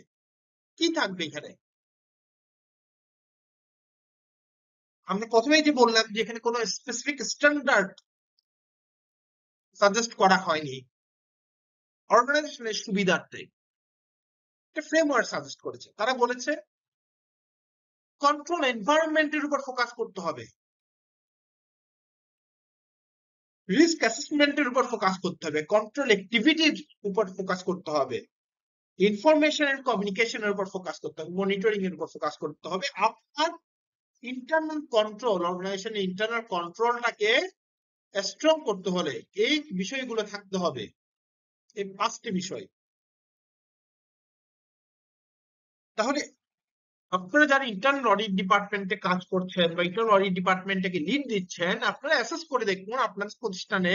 কি থাকবে এখানে? আমরা প্রথমেই যে বললাম যে এখানে কোনো স্পেসিফিক স্ট্যান্ডার্ড সাজেস্ট করা হয়নি, অর্গানাইজেশনের সুবিধার্থে একটা ফ্রেমওয়ার্ক সাজেস্ট করেছে। তারা বলেছে কন্ট্রোল এনভায়রনমেন্টের উপর ফোকাস করতে হবে, রিস্ক অ্যাসেসমেন্টের উপর ফোকাস করতে হবে, কন্ট্রোল অ্যাক্টিভিটির উপর ফোকাস করতে হবে, ইনফরমেশন এন্ড কমিউনিকেশনের উপর ফোকাস করতে হবে, মনিটরিং এর উপর ফোকাস করতে হবে। আপনার ইন্টারনাল কন্ট্রোল, অর্গানাইজেশনের ইন্টারনাল কন্ট্রোলটাকে স্ট্রং করতে হলে এই বিষয়গুলো থাকতে হবে। এই 5টি বিষয়। তাহলে আপনারা যারা ইন্টারনাল অডিট ডিপার্টমেন্টে কাজ করছেন বা ইন্টারনাল অডিট ডিপার্টমেন্টকে লিড দিচ্ছেন, আপনারা অ্যাসেস করে দেখুন আপনাদের প্রতিষ্ঠানে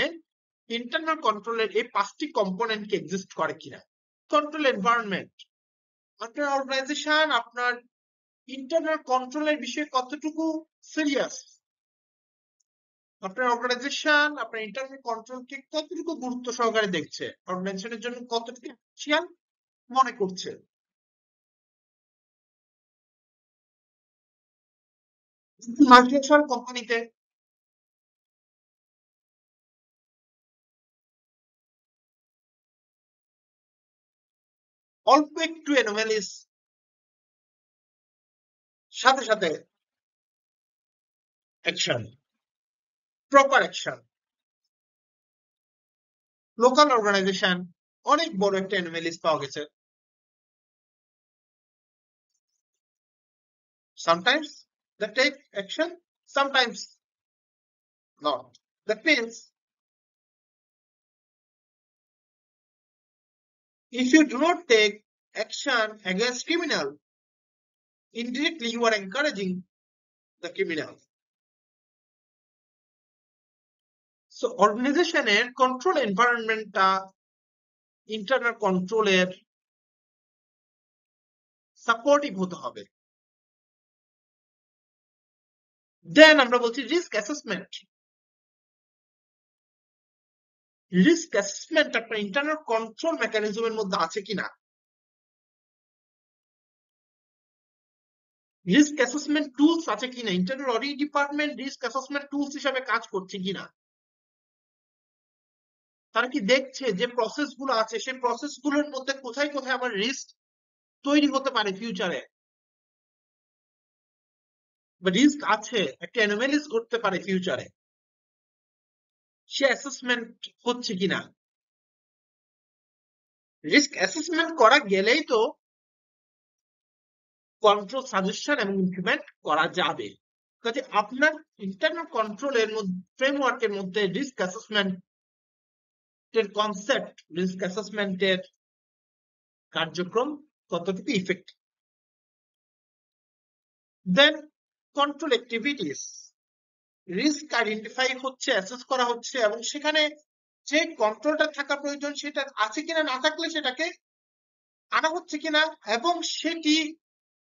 ইন্টারনাল কন্ট্রোলের এই 5টি কম্পোনেন্ট কি এক্সিস্ট করে কিনা। কন্ট্রোল এনভায়রনমেন্ট, আপনার অর্গানাইজেশন আপনার ইন্টারনাল কন্ট্রোলের বিষয়ে কতটুকু সিরিয়াস, আপনার অর্গানাইজেশন আপনার ইন্টারনাল কন্ট্রোলকে কতটুকু গুরুত্ব সহকারে দেখছে, অর্গানাইজেশনের জন্য কতটুকু এসেনশিয়াল মনে করছে। মাল্টিনেশনাল কোম্পানিতে অল্প একটু অ্যানোমালিস সাথে সাথে action, proper action. Local organization অনেক বড় একটা অ্যানোমালিস পাওয়া গেছে, sometimes they take action, sometimes not. That means if you do not take action against criminal, indirectly you are encouraging the criminal. So অর্গানাইজেশনের কন্ট্রোল এনভায়রনমেন্টটা ইন্টারনাল কন্ট্রোলের সাপোর্টিভ হতে হবে। দেন আমরা বলছি রিস্ক অ্যাসেসমেন্ট। রিস্ক অ্যাসেসমেন্ট আপনার ইন্টারনাল কন্ট্রোল মেকানিজমের মধ্যে আছে কিনা, রিস্ক অ্যাসেসমেন্ট টুলস আছে কিনা, internal audit department risk assessment tools হিসাবে কাজ করছে কিনা, তারা কি দেখছে যে প্রসেস গুলো আছে সেই প্রসেস গুলোর মধ্যে কোথায় কোথায় আমার রিস্ক তৈরি হতে পারে ফিউচারে, বা রিস্ক আছে একটা অ্যানোমালিস ঘটতে পারে ফিউচারে, সে অ্যাসেসমেন্ট হচ্ছে কিনা। রিস্ক অ্যাসেসমেন্ট করা গেলেই তো কন্ট্রোল সাজেশন এবং ইমপ্লিমেন্ট করা যাবে। কাজে আপনার ইন্টারনাল কন্ট্রোলের ফ্রেমওয়ার্কের মধ্যে রিস্ক অ্যাসেসমেন্টের কনসেপ্ট, রিস্ক অ্যাসেসমেন্টের কার্যক্রম কতটুকু ইফেক্টিভ। দেন কন্ট্রোল অ্যাক্টিভিটিস, রিস্ক আইডেন্টিফাই হচ্ছে, অ্যাসেস করা হচ্ছে এবং সেখানে যে কন্ট্রোলটা থাকা প্রয়োজন সেটা আছে কিনা, না থাকলে সেটাকে আনা হচ্ছে কিনা, এবং সেটি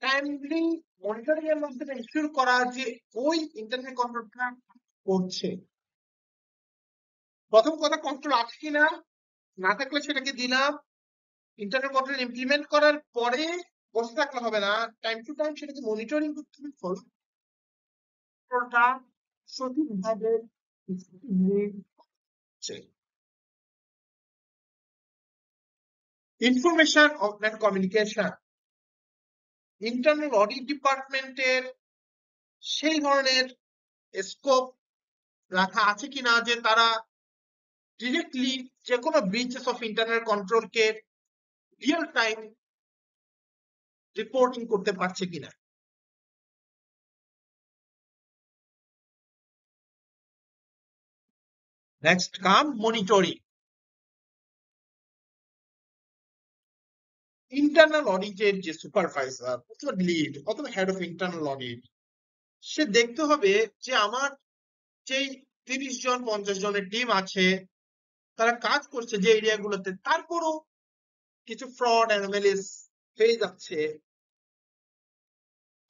টাইমলি মনিটরিং এর মাধ্যমে ইনশিওর করা যে ওই ইন্টারনেট কন্ট্রোলটা করছে। প্রথম কথা কন্ট্রোল আছে কিনা, না থাকলে সেটাকে দিলাম, ইন্টারনেট কন্ট্রোল ইমপ্লিমেন্ট করার পরে বসে থাকলে হবে না, টাইম টু টাইম সেটাকে মনিটরিং করতে হবে, ফলো কন্ট্রোলটা সঠিকভাবে হচ্ছে। Information and communication, internal audit ডিপার্টমেন্টের সেই ধরনের স্কোপ রাখা আছে কিনা যে তারা ডিরেক্টলি যে কোনো ব্রিচেস অফ ইন্টারনাল কন্ট্রোলকে রিয়েল টাইম রিপোর্টিং করতে পারছে কিনা। নেক্সট কাম মনিটরিং। ইন্টারনাল অডিটের যে সুপারভাইজার অথবা লিড অথবা হেড অফ ইন্টারনাল অডিট, সে দেখতে হবে যে আমার যেই 30 জন 50 জনের টিম আছে তারা কাজ করছে যে এরিয়াগুলোতে, তারপরও কিছু ফ্রড অ্যানোমালিস হয়ে যাচ্ছে।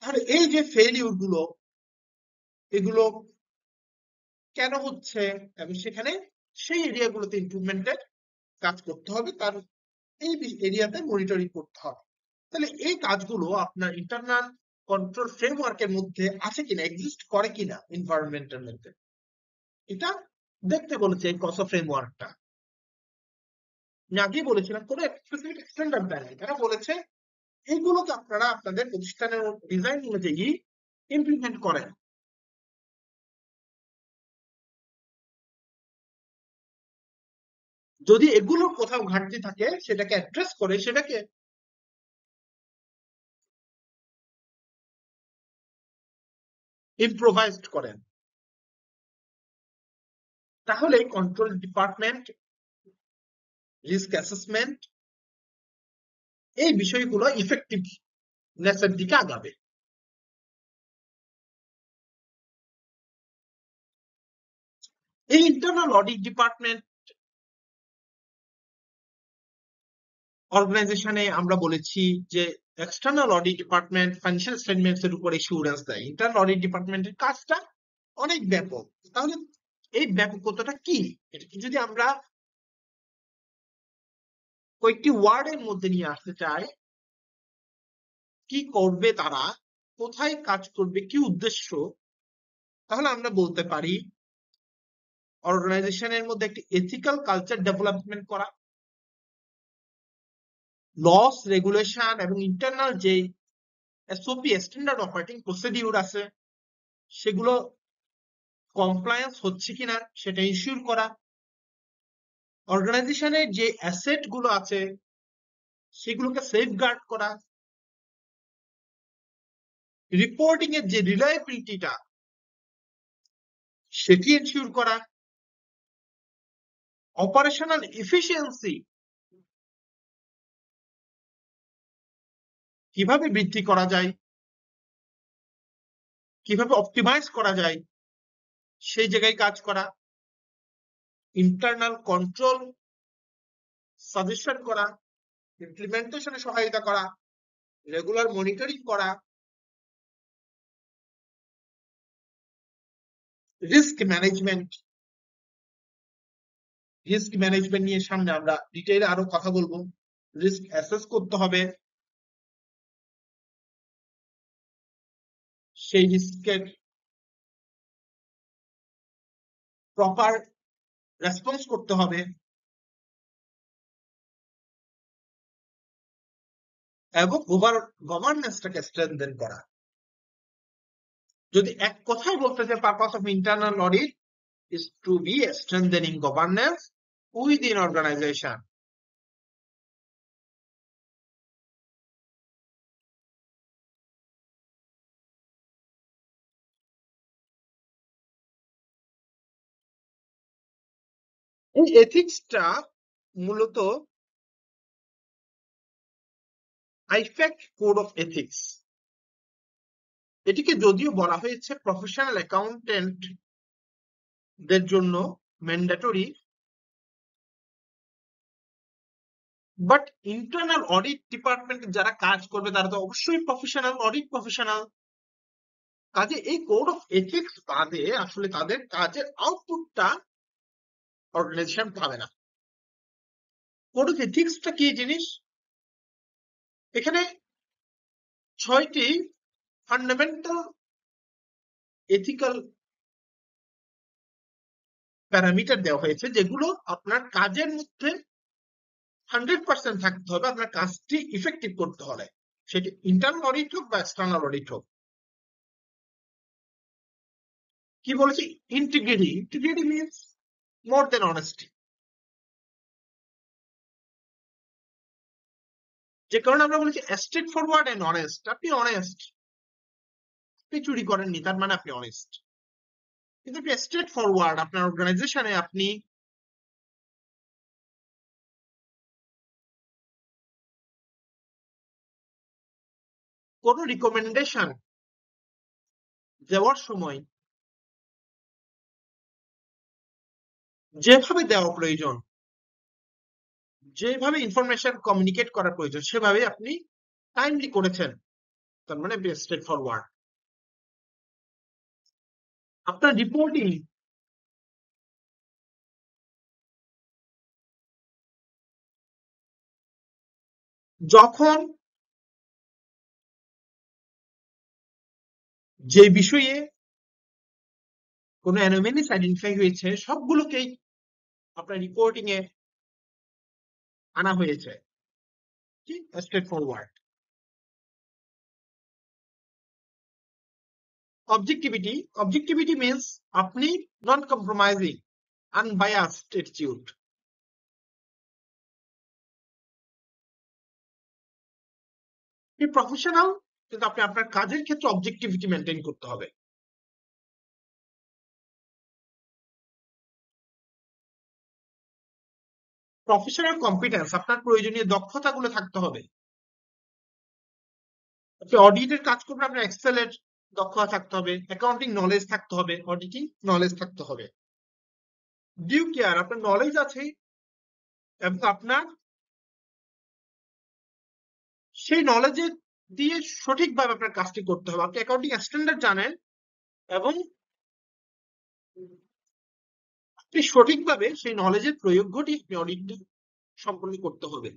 তাহলে এই যে ফেলিউর গুলো, এগুলো কেন হচ্ছে এবং সেখানে সেই এরিয়াগুলোতে ইমপ্রুভমেন্টের কাজ করতে হবে, তার এই এরিয়াতে মনিটরিং করতে হবে। তাহলে এই কাজগুলো আপনার ইন্টারনাল কন্ট্রোল ফ্রেমওয়ার্কের মধ্যে আছে কিনা, এক্সিস্ট করে কিনা এনভায়রনমেন্টের মধ্যে, এটা দেখতে বলেছে এই কসো ফ্রেমওয়ার্কটা। আমি আগেই বলেছিলাম কোনো স্পেসিফিক স্ট্যান্ডার্ড দেয় নাই, তারা বলেছে এইগুলোকে আপনারা আপনাদের প্রতিষ্ঠানের ডিজাইন অনুযায়ী ইমপ্লিমেন্ট করেন। যদি এগুলোর কোথাও ঘাটতি থাকে সেটাকে অ্যাড্রেস করে সেটাকে ইম্প্রোভাইজড করেন, তাহলে কন্ট্রোল ডিপার্টমেন্ট রিস্ক অ্যাসেসমেন্ট, এই বিষয়গুলো ইফেক্টিভনেসের দিকে আগাবে। এই ইন্টারনাল অডিট ডিপার্টমেন্ট অর্গানাইজেশনে আমরা বলেছি যে external audit department financial statements এর উপর এসিউরেন্স দেয়। ইন্টারনাল অডিট ডিপার্টমেন্টের কাজটা অনেক ব্যাপক। তাহলে এই ব্যাপকতাটা কি, এটাকে যদি আমরা কয়েকটি ওয়ার্ডের মধ্যে নিয়ে আসতে চাই, কি করবে তারা, কোথায় কাজ করবে, কি উদ্দেশ্য, তাহলে আমরা বলতে পারি অর্গানাইজেশনের মধ্যে একটি এথিক্যাল কালচার ডেভেলপমেন্ট করা, লস রেগুলেশন এবং ইন্টারনাল যে এসওপি স্ট্যান্ডার্ড অপারেটিং প্রসিডিউর আছে সেগুলো কমপ্লায়েন্স হচ্ছে কিনা সেটা ইনশিওর করা, অর্গানাইজেশনের যে অ্যাসেট গুলো আছে সেগুলোকে সেফগার্ড করা, রিপোর্টিং এর যে রিলায়েবিলিটিটা সেটি এনশিওর করা, অপারেশনাল এফিসিয়েন্সি কিভাবে বৃদ্ধি করা যায়, কিভাবে অপটিমাইজ করা যায় সেই জায়গায় কাজ করা, ইন্টারনাল কন্ট্রোল সাজেশন করা, ইমপ্লিমেন্টেশনে সহায়তা করা, রেগুলার মনিটরিং করা, রিস্ক ম্যানেজমেন্ট নিয়ে সামনে আমরা ডিটেইলে আরো কথা বলবো। রিস্ক অ্যাসেস করতে হবে, সেই রিস্কের প্রপার রেসপন্স করতে হবে এবং গভর্নেন্সটাকে স্ট্রেনথেন করা। যদি এক কথায় বলতে চাই, purpose of internal audit is to be a strengthening governance within organization. এই এথিক্সটা মূলত আইফ্যাক কোড অফ এথিক্স, এটিকে যদিও বলা হয়েছে প্রফেশনাল অ্যাকাউন্টেন্টদের জন্য mandatory, but internal audit department যারা কাজ করবে তারা তো অবশ্যই প্রফেশনাল, অডিট প্রফেশনাল। কাজে এই কোড অফ এথিক্স বাদে আসলে তাদের কাজের আউটপুটটা অর্গানাইজেশন পাবে না। কোড অফ এথিক্সটা কি জিনিস? এখানে 6টি ফান্ডামেন্টাল এথিক্যাল প্যারামিটার দেওয়া হয়েছে, যেগুলো আপনার কাজের মধ্যে 100% থাকতে হবে আপনার কাজটি ইফেক্টিভ করতে হলে, সেটি ইন্টারনাল অডিট হোক বা এক্সটার্নাল অডিট হোক। কি বলেছি? ইন্টিগ্রিটি মিনস মোর দেন অনেস্টি। যে কারণে আমরা বলেছি স্ট্রেট ফরওয়ার্ড এন্ড অনেস্ট। আপনি অনেস্ট, আপনি চুরি করেননি তার মানে আপনি অনেস্ট, কিন্তু আপনি স্ট্রেট ফরওয়ার্ড। আপনার অর্গানাইজেশনে আপনি কোন রিকমেন্ডেশন দেওয়ার সময় যেভাবে দেওয়া প্রয়োজন, যেভাবে ইনফরমেশন কমিউনিকেট করা প্রয়োজন সেভাবে আপনি টাইমলি করেছেন, তার মানে স্ট্রেট ফরওয়ার্ড। আপনার রিপোর্টিং যখন যে বিষয়ে কোনো অ্যানোমালিস আইডেন্টিফাই হয়েছে সবগুলোকেই আপনার রিপোর্টিং এ আনা হয়েছে, কি স্ট্রেট ফরওয়ার্ড। অবজেক্টিভিটি মিনস আপনি নন কম্প্রোমাইজিং, আনবায়াসড অ্যাটিটিউড। আপনি প্রফেশনাল, কিন্তু আপনি আপনার কাজের ক্ষেত্রে অবজেক্টিভিটি মেনটেন করতে হবে। প্রফেশনাল কম্পিটেন্স, আপনার প্রয়োজনীয় দক্ষতাগুলো থাকতে হবে। আপনি অডিটের কাজ করবেন, আপনার এক্সেল এর দক্ষতা থাকতে হবে, অ্যাকাউন্টিং নলেজ থাকতে হবে, অডিটিং নলেজ থাকতে হবে। ডিউ কেয়ার, আপনার নলেজ আছে এবং আপনার সেই নলেজে দিয়ে সঠিকভাবে আপনার কাজটি করতে হবে। আপনি অ্যাকাউন্টিং স্ট্যান্ডার্ড জানেন এবং আপনি সঠিকভাবে সেই নলেজের প্রয়োগ ঘটিয়ে আপনি অডিটটা সম্পন্ন করতে হবে।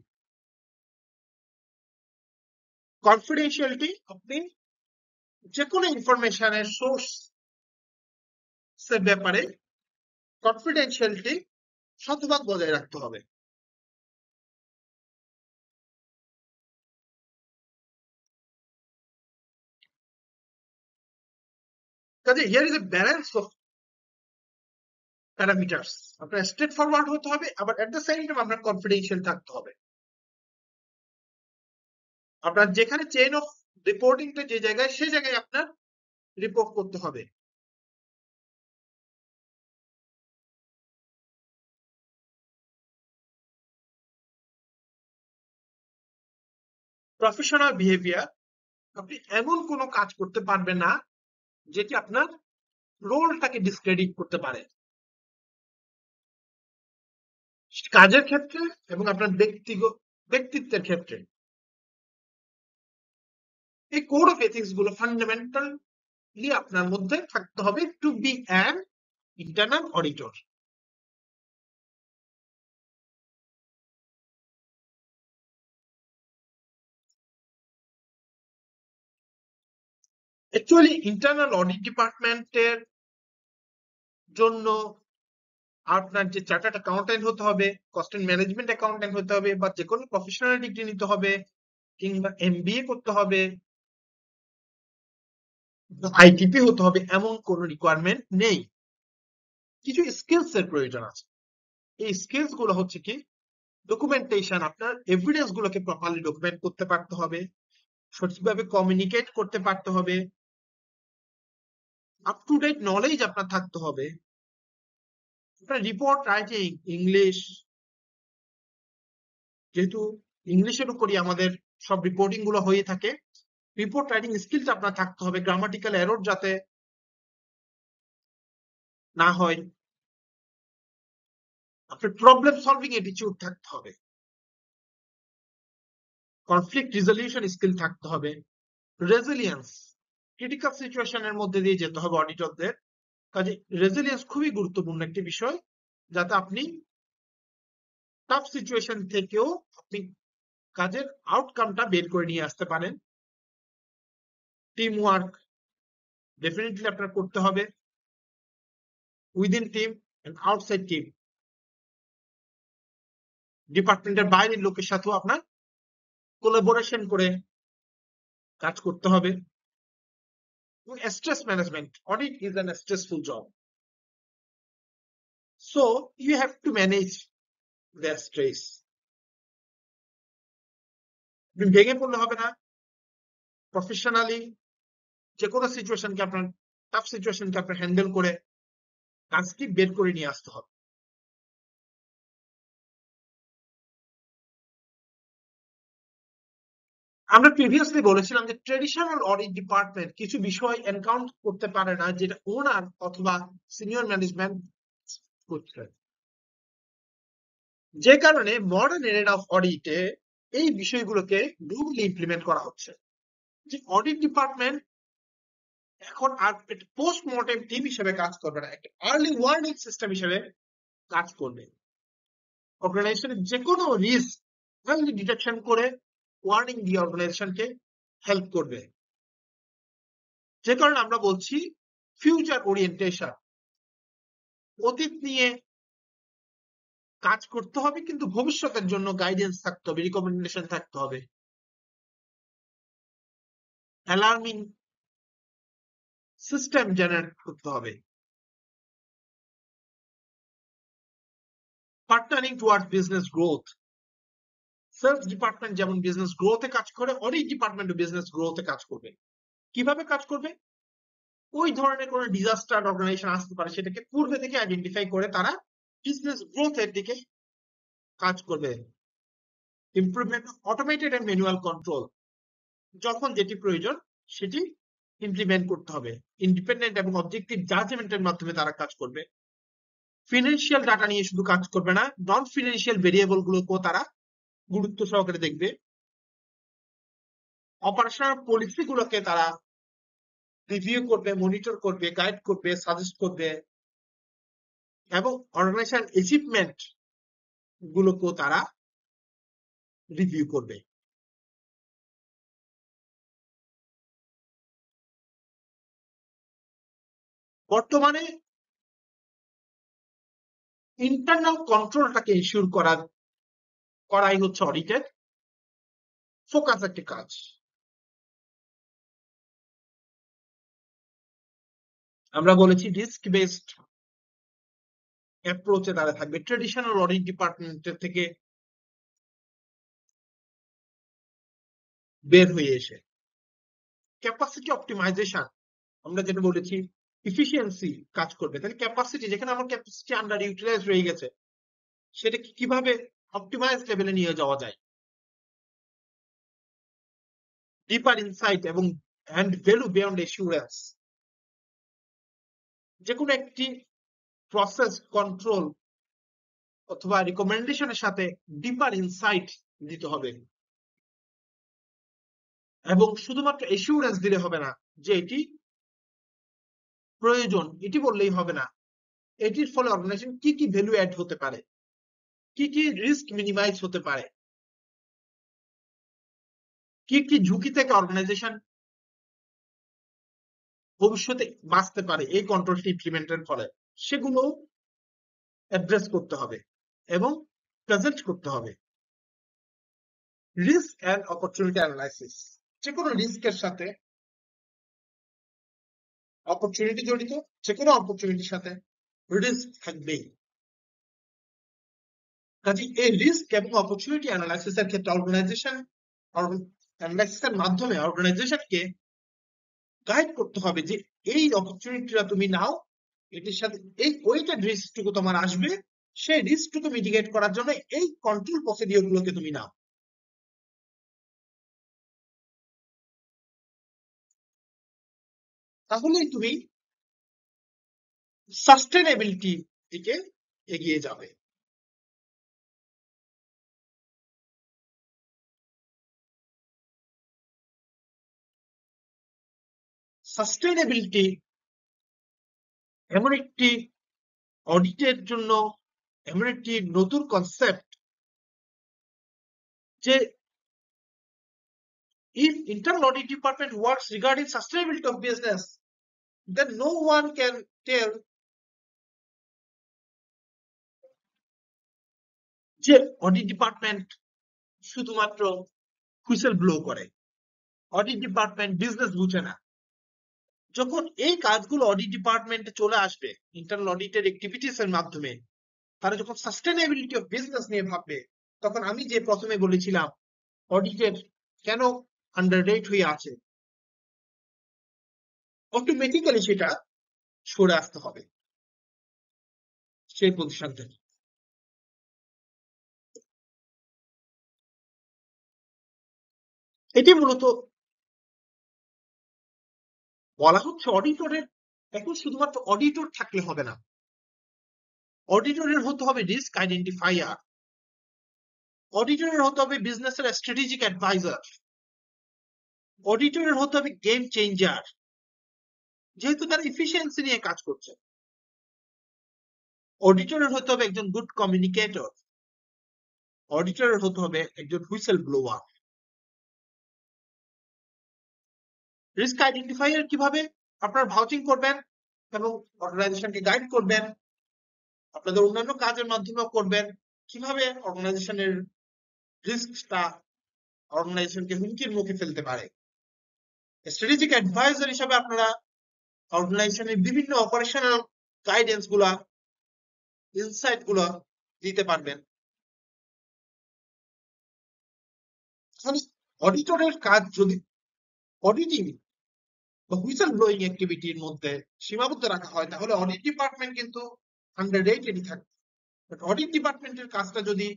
কনফিডেন্সিয়ালিটি, আপনি যে কোনো ইনফরমেশনের সোর্স এর ব্যাপারে কনফিডেন্সিয়ালিটি শতভাগ বজায় রাখতে হবে। কাজে here is a balance of parameters. আপনার স্ট্রেট ফরওয়ার্ড হতে হবে, আবার এট দ্য সেম টাইম আপনার কনফিডেন্সিয়াল থাকতে হবে। আপনার যেখানে চেইন অফ রিপোর্টিংটা যে জায়গায়, সেই জায়গায় আপনার রিপোর্ট করতে হবে। প্রফেশনাল বিহেভিয়ার, আপনি এমন কোনো কাজ করতে পারবেন না যেটি আপনার রোলটাকে ডিসক্রেডিট করতে পারে, কাজের ক্ষেত্রে এবং আপনার ব্যক্তিত্বের ক্ষেত্রে। এই কোড অফ এথিক্স গুলো ফান্ডামেন্টালি আপনার মধ্যে থাকতে হবে to be an internal auditor. Actually internal audit ডিপার্টমেন্টের জন্য আপনার যে চার্টার্ড অ্যাকাউন্টেন্ট হতে হবে, কস্ট এন্ড ম্যানেজমেন্ট অ্যাকাউন্টেন্ট হতে হবে, বা যে কোনো প্রফেশনাল ডিগ্রি নিতে হবে, কিংবা এমবিএ করতে হবে, আইটিপি হতে হবে, এমন কোনো রিকোয়ারমেন্ট নেই। কিছু স্কিলস এর প্রয়োজন আছে। এই স্কিলস গুলো হচ্ছে কি, ডকুমেন্টেশন, আপনার এভিডেন্স গুলোকে প্রপারলি ডকুমেন্ট করতে পারতে হবে, সঠিকভাবে কমিউনিকেট করতে পারতে হবে, আপ টু ডেট নলেজ আপনার থাকতে হবে। আপনার রিপোর্ট রাইটিং, ইংলিশ, যেহেতু ইংলিশের উপরই আমাদের সব রিপোর্টিং গুলো হয়ে থাকে, রিপোর্ট রাইটিং স্কিলটা আপনার থাকতে হবে, গ্রামাটিক্যাল এরর যাতে না হয়। আপনার প্রবলেম সলভিং অ্যাটিটিউড থাকতে হবে, কনফ্লিক্ট রিজলিউশন স্কিল থাকতে হবে, রেজিলিয়েন্স, ক্রিটিক্যাল সিচুয়েশনের মধ্যে দিয়ে যেতে হবে অডিটরদের। কাজে রেজিলিয়েন্স খুবই গুরুত্বপূর্ণ একটি বিষয়, যাতে আপনি টাফ সিচুয়েশন থেকেও আপনি কাজের আউটকামটা বের করে নিয়ে আসতে পারেন। টিম ওয়ার্ক ডেফিনেটলি আপনার করতে হবে, within team and outside team, ডিপার্টমেন্টের বাইরের লোকের সাথেও আপনার কোলাবোরেশন করে কাজ করতে হবে। Stress management, audit is an stressful job, so you have to manage the stress. আপনি ভেঙে পড়লে হবে না, প্রফেশনালি যে কোনো সিচুয়েশনকে আপনার, টাফ সিচুয়েশনকে আপনার হ্যান্ডেল করে কাজটি বের করে নিয়ে আসতে হবে। আমরা প্রিভিয়াসলি বলেছিলাম যে ট্রেডিশনাল অডিট ডিপার্টমেন্ট কিছু বিষয় এনকাউন্ট করতে পারে না, যেটা ওনার অথবা সিনিয়র ম্যানেজমেন্ট করছে। যে কারণে মডার্ন এরা অফ অডিটে এই বিষয়গুলোকে গ্লোবালি ইমপ্লিমেন্ট করা হচ্ছে। যে অডিট ডিপার্টমেন্ট এখন আর পোস্ট মর্টেম টিম হিসেবে কাজ করবে না, একটা আর্লি ওয়ার্নিং সিস্টেম হিসেবে কাজ করবে। অর্গানাইজেশনের যে কোনো রিস্ক ডিটেকশন করে ওয়ার্নিং দিয়ে অর্গানাইজেশনকে হেল্প করবে। যে কারণে আমরা বলছি ফিউচার ওরিয়েন্টেশন, অতীত নিয়ে কাজ করতে হবে কিন্তু ভবিষ্যতের জন্য গাইডেন্স থাকতে হবে, রিকমেন্ডেশন থাকতে হবে। অ্যালার্মিং সিস্টেম জেনারেট করতে হবে। Partnering towards business growth, sales department যেমন বিজনেস গ্রোথে কাজ করে, অডিট ডিপার্টমেন্ট বিজনেস গ্রোথে কাজ করবে। কিভাবে কাজ করবে? ওই ধরনের কোন ডিজাস্টার অর্গানাইজেশন আসতে পারে, সেটাকে পূর্বে থেকে আইডেন্টিফাই করে তারা বিজনেস গ্রোথের দিকে কাজ করবে। Improvement automated and manual control, যখন যেটি প্রয়োজন সেটি ইমপ্লিমেন্ট করতে হবে। ইন্ডিপেন্ডেন্ট এবং অবজেক্টিভ জাজমেন্টের মাধ্যমে তারা কাজ করবে। ফিনান্সিয়াল ডাটা নিয়ে শুধু কাজ করবে না, নন ফিনান্সিয়াল ভেরিয়েবল গুলোকেও তারা গুরুত্ব সহকারে দেখবে। অপারেশনাল পলিসি গুলোকে তারা রিভিউ করবে, মনিটর করবে, গাইড করবে, সাজেস্ট করবে এবং অর্গানাইজেশন অ্যাচিভমেন্ট গুলোকেও তারা রিভিউ করবে। বর্তমানে ইন্টারনাল কন্ট্রোলটাকে ইনশিওর করাই হচ্ছে অডিটের ফোকাস একটি কাজ। আমরা বলেছি রিস্ক বেসড অ্যাপ্রোচে তারা থাকবে, ট্রেডিশনাল অডিট ডিপার্টমেন্টের থেকে বের হয়ে এসে। ক্যাপাসিটি অপটিমাইজেশন, আমরা যেটা বলেছি ইফিসিয়েন্সি কাজ করবে। তাহলে ক্যাপাসিটি, যেখানে আমার ক্যাপাসিটি আন্ডার ইউটিলাইজ হয়ে গেছে, সেটাকে কিভাবে অপটিমাইজ লেভেলে নিয়ে যাওয়া যায়। ডিপার ইনসাইট এবং অ্যান্ড ভ্যালু বিয়ন্ড এসিউরেন্স, যে কোনো একটি প্রসেস কন্ট্রোল অথবা রিকমেন্ডেশনের সাথে ডিপার ইনসাইট দিতে হবে। এবং শুধুমাত্র এসিউরেন্স দিলে হবে না যে এটি প্রয়োজন, এটি বললেই হবে না। এটির ফলে অর্গানাইজেশন কি কি ভ্যালু অ্যাড হতে পারে, কি কি রিস্ক মিনিমাইজ হতে পারে, কি কি ঝুঁকি থেকে অর্গানাইজেশন ভবিষ্যতে বাঁচতে পারে এই কন্ট্রোলটি ইমপ্লিমেন্টের ফলে, সেগুলো অ্যাড্রেস করতে হবে এবং প্রেজেন্ট করতে হবে। রিস্ক অ্যান্ড অপরচুনিটি অ্যানালাইসিস, যে কোনো রিস্কের সাথে অপরচুনিটি জড়িত, যে কোনো অপরচুনিটির সাথে রিস্ক থাকবেই। কাজে এই রিস্ক এবং অপরচুনিটি অ্যানালাইসিসের ক্ষেত্রে অর্গানাইজেশন অ্যানালাইসিসের মাধ্যমে অর্গানাইজেশনকে গাইড করতে হবে যে এই অপরচুনিটিটা তুমি নাও, এটির সাথে এই ওইটা রিস্কটুকু তোমার আসবে, সেই রিস্কটুকু মিটিগেট করার জন্য এই কন্ট্রোল প্রসিডিওর গুলোকে তুমি নাও। তাহলেই তুমি সাস্টেনেবিলিটি দিকে এগিয়ে যাবে। সাস্টেনেবিলিটি এমন একটি অডিটের জন্য এমন একটি নতুন কনসেপ্ট যে if internal audit department works regarding sustainability of business, then no one can tell যে অডিট ডিপার্টমেন্ট শুধুমাত্র হুইসেল ব্লো করে, অডিট ডিপার্টমেন্ট বিজনেস বুঝে না। যখন এই কাজগুলো অডিট ডিপার্টমেন্টে চলে আসবে ইন্টারনাল অডিটের অ্যাক্টিভিটিস এর মাধ্যমে, তারা যখন সাস্টেনেবিলিটি অফ বিজনেস নিয়ে ভাববে, তখন আমি যে প্রথমে বলেছিলাম অডিটের কেন আন্ডাররেট হয়ে আছে, অটোমেটিক্যালি সেটা সরে আসতে হবে সেই পজিশন থেকে। এটি মূলত বলা হচ্ছে অডিটরের এখন শুধুমাত্র অডিটর থাকলে হবে না, অডিটরের হতে হবে রিস্ক আইডেন্টিফায়ার, অডিটরের হতে হবে বিজনেসের স্ট্র্যাটেজিক অ্যাডভাইজার, অডিটরের হতে হবে গেম চেঞ্জার, যেহেতু তারা ইফিসিয়েন্সি নিয়ে কাজ করছে। অডিটরের হতে হবে একজন গুড কমিউনিকেটর, অডিটরের হতে হবে একজন হুইসেল ব্লোয়ার। রিস্ক আইডেন্টিফায়ার কিভাবে আপনার ভাউচিং করবেন এবং অর্গানাইজেশনকে গাইড করবেন, আপনাদের অন্যান্য কাজের মাধ্যমেও করবেন, কিভাবে অর্গানাইজেশনের রিস্কটা অর্গানাইজেশনকে হুমকির মুখে ফেলতে পারে। স্ট্র্যাটেজিক অ্যাডভাইজার হিসাবে আপনারা অর্গানাইজেশনের বিভিন্ন অপারেশনাল গাইডেন্স গুলা, ইনসাইট গুলা দিতে পারবেন। তাহলে অডিটরের কাজ যদি অডিটিং বা হুইসেল ব্লোয়িং অ্যাক্টিভিটির মধ্যে সীমাবদ্ধ রাখা হয়, তাহলে অডিট ডিপার্টমেন্ট কিন্তু আন্ডাররেটেডই থাকবে। অডিট ডিপার্টমেন্টের কাজটা যদি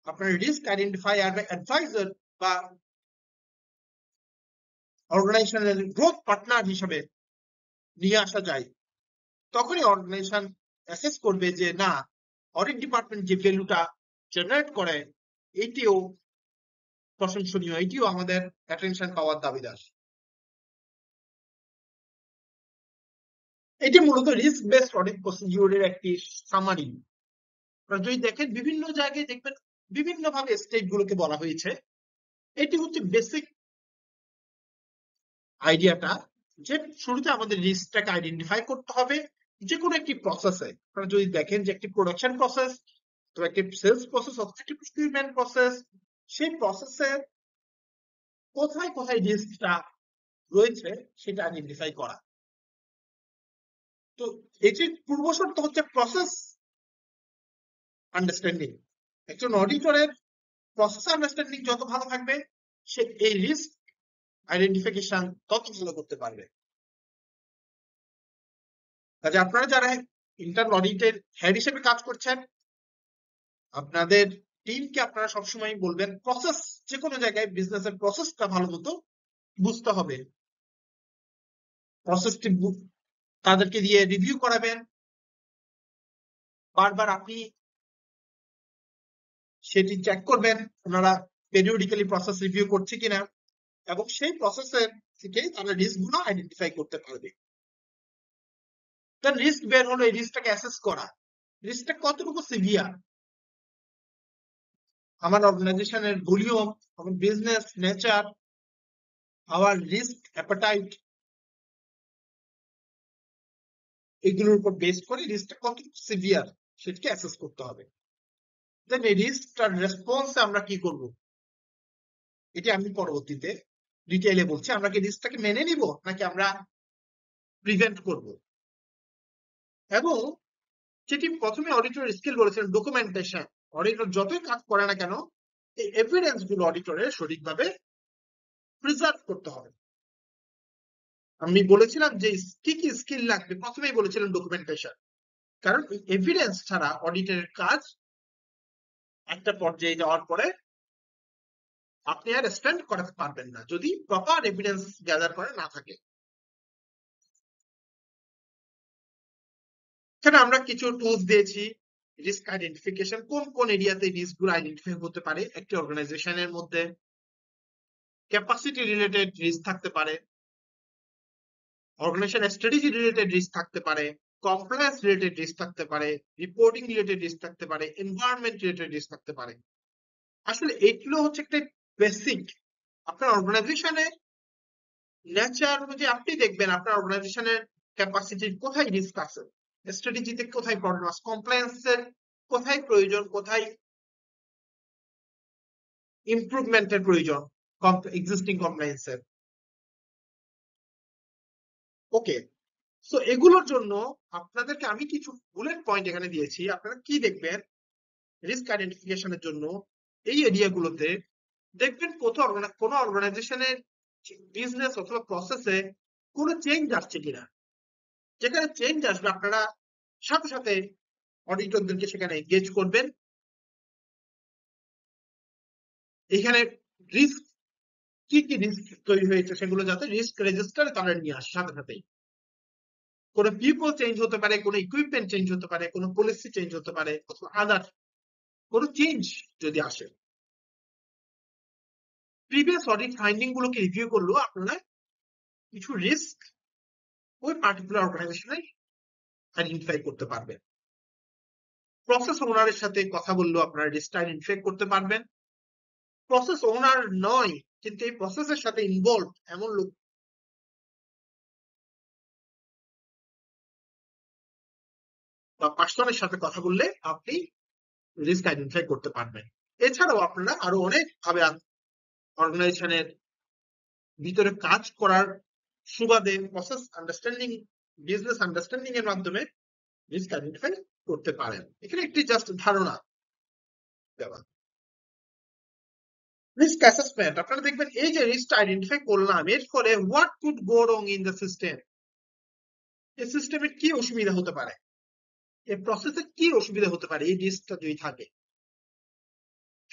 আপনার রিস্ক আইডেন্টিফাই অ্যাডভাইজার বা অর্গানাইজেশনের গ্রোথ পার্টনার হিসেবে নিয়ে আসা যায়, তখনই অর্গানাইজেশন অ্যাসেস করবে যে না, অডিট ডিপার্টমেন্ট যে ভ্যালুটা জেনারেট করে এটিও প্রশংসনীয়, এটিও আমাদের অ্যাটেনশন পাওয়ার দাবিদার। এটি মূলত রিস্ক বেসড অডিট প্রসিডিউরের একটি সামারি। আপনারা যদি দেখেন বিভিন্ন জায়গায় দেখবেন বিভিন্ন ভাবে স্টেট গুলোকে বলা হয়েছে। এটি হচ্ছে বেসিক আইডিয়াটা যে শুরুতে আমাদের রিস্কটাকে আইডেন্টিফাই করতে হবে যে কোনো একটি প্রসেসে। আপনারা যদি দেখেন যে একটি প্রোডাকশন প্রসেস, তো একটি সেলস প্রসেস অথবা একটি প্রকিউরমেন্ট প্রসেস, সেই প্রসেসের কোথায় কোথায় রিস্কটা রয়েছে সেটা আইডেন্টিফাই করা। তো এটির পূর্ব শর্ত হচ্ছে প্রসেস আন্ডারস্ট্যান্ডিং। একজন অডিটরের প্রসেস আন্ডারস্ট্যান্ডিং যত ভালো থাকবে, সে এই রিস্ক আইডেন্টিফিকেশন তত ভালো করতে পারবে। কাজে আপনারা যারা ইন্টার্ন অডিটের হেড হিসেবে কাজ করছেন, আপনাদের টিমকে আপনারা সবসময় বলবেন প্রসেস, যে কোনো জায়গায় বিজনেসের প্রসেসটা ভালো মতো বুঝতে হবে। প্রসেসটি তাদেরকে দিয়ে রিভিউ করাবেন, বারবার আপনি সেটি চেক করবেন ওনারা পেরিওডিক্যালি প্রসেস রিভিউ করছে কিনা, এবং সেই প্রসেসের থেকে তারা রিস্ক গুলো আইডেন্টিফাই করতে পারবে। তার রিস্ক বের হলো, এই রিস্কটাকে অ্যাসেস করা, রিস্কটা কতটুকু সিভিয়ার, আমার অর্গানাইজেশনের ভলিউম, আমার বিজনেস নেচার, আমার রিস্ক অ্যাপাটাইট, এগুলোর উপর বেস করে রিস্কটা কতটুকু সিভিয়ার সেটাকে অ্যাসেস করতে হবে। দেন এই রিস্কটার রেসপন্সে আমরা কি করব, এটি আমি পরবর্তীতে ডিটেইলে বলছি। আমরা কি রিস্কটাকে মেনে নিব নাকি আমরা প্রিভেন্ট করব। এবং যেটি প্রথমে অডিটর স্কিল বলেছিলেন, ডকুমেন্টেশন। অডিটর যতই কাজ করে না কেন, এই এভিডেন্স গুলো অডিটরের সঠিকভাবে প্রিজার্ভ করতে হবে। আমি বলেছিলাম যে কি কি স্কিল লাগবে, প্রথমেই বলেছিলাম ডকুমেন্টেশন। কারণ এভিডেন্স ছাড়া অডিটের কাজ একটা পর্যায়ে যাওয়ার পরে আপনি আর স্ট্যান্ড করাতে পারবেন না যদি প্রপার এভিডেন্স গ্যাদার করে না থাকে। এখানে আমরা কিছু টুলস দিয়েছি। রিস্ক আইডেন্টিফিকেশন, কোন কোন এরিয়াতে রিস্ক গুলো আইডেন্টিফাই হতে পারে একটি অর্গানাইজেশনের মধ্যে। ক্যাপাসিটি রিলেটেড রিস্ক থাকতে পারে, অর্গানাইজেশন স্ট্র্যাটেজি রিলেটেড রিস্ক থাকতে পারে, কমপ্লায়েন্স রিলেটেড রিস্ক থাকতে পারে, রিপোর্টিং রিলেটেড রিস্ক থাকতে পারে, এনভায়রনমেন্ট রিলেটেড রিস্ক থাকতে পারে। আসলে এগুলো হচ্ছে একটা বেসিক। আপনার অর্গানাইজেশনের নেচার অনুযায়ী আপনি দেখবেন আপনার অর্গানাইজেশনের ক্যাপাসিটির কোথায় রিস্ক আছে, স্ট্র্যাটেজিতে কোথায় প্রবলেম আছে, কমপ্লায়েন্সের কোথায় প্রয়োজন, কোথায় ইমপ্রুভমেন্টের প্রয়োজন এক্সিস্টিং কমপ্লায়েন্সের। ওকে, সো এগুলোর জন্য আপনাদেরকে আমি কিছু বুলেট পয়েন্ট এখানে দিয়েছি। আপনারা কি দেখবেন, রিস্ক আইডেন্টিফিকেশনের জন্য এই এরিয়াগুলোতে দেখবেন কোন অর্গানাইজেশনের বিজনেস অথবা প্রসেসে কোনো চেঞ্জ আসছে কিনা। যেখানে চেঞ্জ আসবে আপনারা সাথে সাথে অডিটরদেরকে সেখানে এনগেজ করবেন। এখানে রিস্ক কি কি রিস্ক তৈরি হয়েছে সেগুলো যাতে রিস্ক রেজিস্টারে তারা নিয়ে আসে সাথে সাথেই। কোনো পিপল চেঞ্জ হতে পারে, কোনো ইকুইপমেন্ট চেঞ্জ হতে পারে, কোনো পলিসি চেঞ্জ হতে পারে, অথবা আদার কোনো চেঞ্জ যদি আসে, প্রিভিয়াস অডিট ফাইন্ডিং গুলোকে রিভিউ করলেও আপনারা কিছু রিস্ক ওই পার্টিকুলার অর্গানাইজেশনে আইডেন্টিফাই করতে পারবেন। প্রসেস ওনারের সাথে কথা বললেও আপনারা রিস্কটা আইডেন্টিফাই করতে পারবেন। প্রসেস ওনার নয় কিন্তু এই প্রসেসের সাথে ইনভলভ এমন লোক বা পার্সনের সাথে কথা বললে আপনি রিস্ক আইডেন্টিফাই করতে পারবেন। এছাড়াও আপনারা আরো অনেক ভাবে অর্গানাইজেশনের ভিতরে কাজ করার সুবাদে প্রসেস আন্ডারস্ট্যান্ডিং, বিজনেস আন্ডারস্ট্যান্ডিং এর মাধ্যমে রিস্ক আইডেন্টিফাই করতে পারেন। এখানে একটি জাস্ট ধারণা দেওয়া। রিস্ক অ্যাসেসমেন্ট, আপনারা দেখবেন এই যে রিস্ক আইডেন্টিফাই করলাম, এর ফলে what could go wrong in the system, এই সিস্টেমের কি অসুবিধা হতে পারে, এই প্রসেসে কি অসুবিধা হতে পারে এই রিস্কটা যদি থাকে।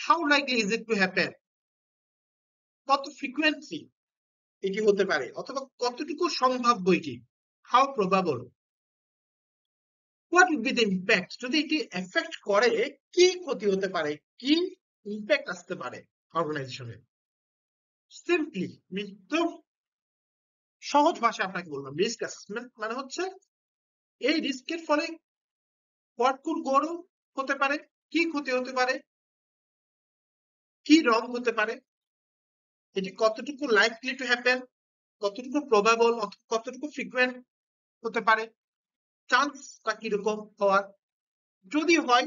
How likely is it to happen, কত ফ্রিকুয়েন্সি এটি হতে পারে অথবা কতটুকু সম্ভাব্য এটি, how probable, what will be the impact, যদি এটি এফেক্ট করে কি ক্ষতি হতে পারে, কি ইম্প্যাক্ট আসতে পারে অর্গানাইজেশনে। সিম্পলি তো সহজ ভাষায় আপনাকে বললাম, রিস্ক অ্যাসেসমেন্ট মানে হচ্ছে এই রিস্কের ফলে হোয়াট কুড গো রং হতে পারে, কি ক্ষতি হতে পারে, কি রং হতে পারে, এটি কতটুকু লাইকলি টু হ্যাপেন, কতটুকু প্রবাবল, কতটুকু ফ্রিকুয়েন্ট হতে পারে, চান্সটা কিরকম হওয়ার, যদি হয়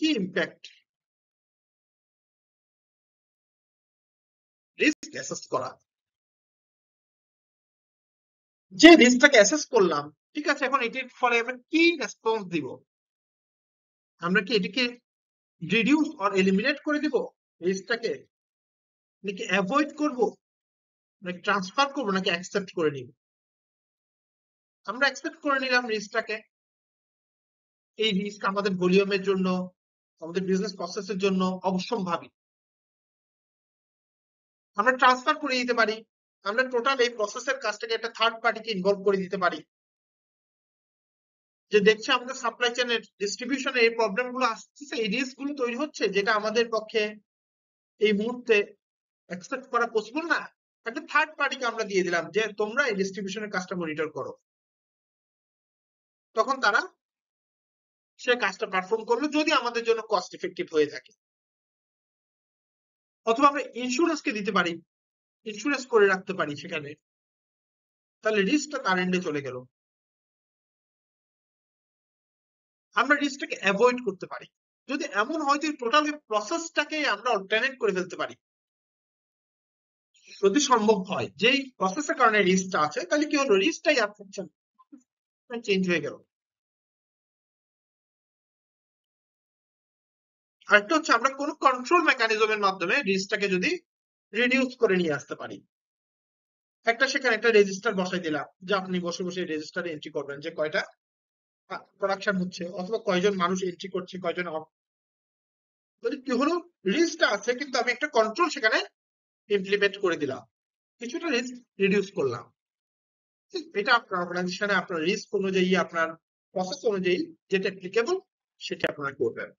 কি ইম্প্যাক্ট। রিস্ক অ্যাসেস করা, যে রিস্কটাকে অ্যাসেস করলাম, ঠিক আছে, এখন এটির ফলে আমরা কি রেসপন্স দিব, আমরা কি এটিকে রিডিউস অর এলিমিনেট করে দিব রিস্কটাকে, নাকি অ্যাভয়েড করব, নাকি ট্রান্সফার করব, নাকি অ্যাকসেপ্ট করে নিব। আমরা অ্যাকসেপ্ট করে নিলাম রিস্কটাকে, এই রিস্ক আমাদের ভলিউমের জন্য, আমাদের বিজনেস প্রসেসের জন্য অবশ্যম্ভাবী। আমরা ট্রান্সফার করে দিতে পারি, আমরা টোটাল এই প্রসেসের কাজটাকে একটা থার্ড পার্টিকে ইনভলভ করে দিতে পারি, যে দেখছে আমাদের সাপ্লাই চেনের ডিস্ট্রিবিউশনে এই প্রবলেম গুলো আসছে, এই রিস্ক গুলো তৈরি হচ্ছে, যেটা আমাদের পক্ষে এই মুহূর্তে অ্যাকসেপ্ট করা পসিবল না, একটা থার্ড পার্টিকে আমরা দিয়ে দিলাম যে তোমরা এই ডিস্ট্রিবিউশনের কাজটা মনিটর করো। তখন তারা সে কাজটা পারফর্ম করলো যদি আমাদের জন্য কস্ট এফেক্টিভ হয়ে থাকে। অথবা আমরা ইন্স্যুরেন্সকে দিতে পারি, ইন্স্যুরেন্স করে রাখতে পারি সেখানে, তাহলে রিস্কটা তার এন্ডে চলে গেল। আমরা রিস্কটাকে অ্যাভয়েড করতে পারি, যদি এমন হয় যে টোটাল প্রসেসটাকে আমরা অল্টারনেট করে ফেলতে পারি, যদি সম্ভব হয় যেই প্রসেসের কারণে রিস্কটা আছে, তাহলে কি হলো, রিস্কটাই আর থাকছে না, চেঞ্জ হয়ে গেল। আরেকটা হচ্ছে আমরা কোনো কন্ট্রোল মেকানিজমের মাধ্যমে রিস্কটাকে যদি রিডিউস করে নিয়ে আসতে পারি, একটা সেখানে একটা রেজিস্টার বসাই দিলাম, যে আপনি বসে বসে রেজিস্টারে এন্ট্রি করবেন যে কয়টা প্রোডাকশন হচ্ছে, অথবা কয়জন মানুষ এন্ট্রি করছে, কয়জন কি হলো, রিস্কটা আছে কিন্তু আমি একটা কন্ট্রোল সেখানে ইমপ্লিমেন্ট করে দিলাম, কিছুটা রিস্ক রিডিউস করলাম। এটা আপনার অর্গানাইজেশনে আপনার রিস্ক অনুযায়ী, আপনার প্রসেস অনুযায়ী যেটা অ্যাপ্লিকেবল সেটা আপনারা করবেন।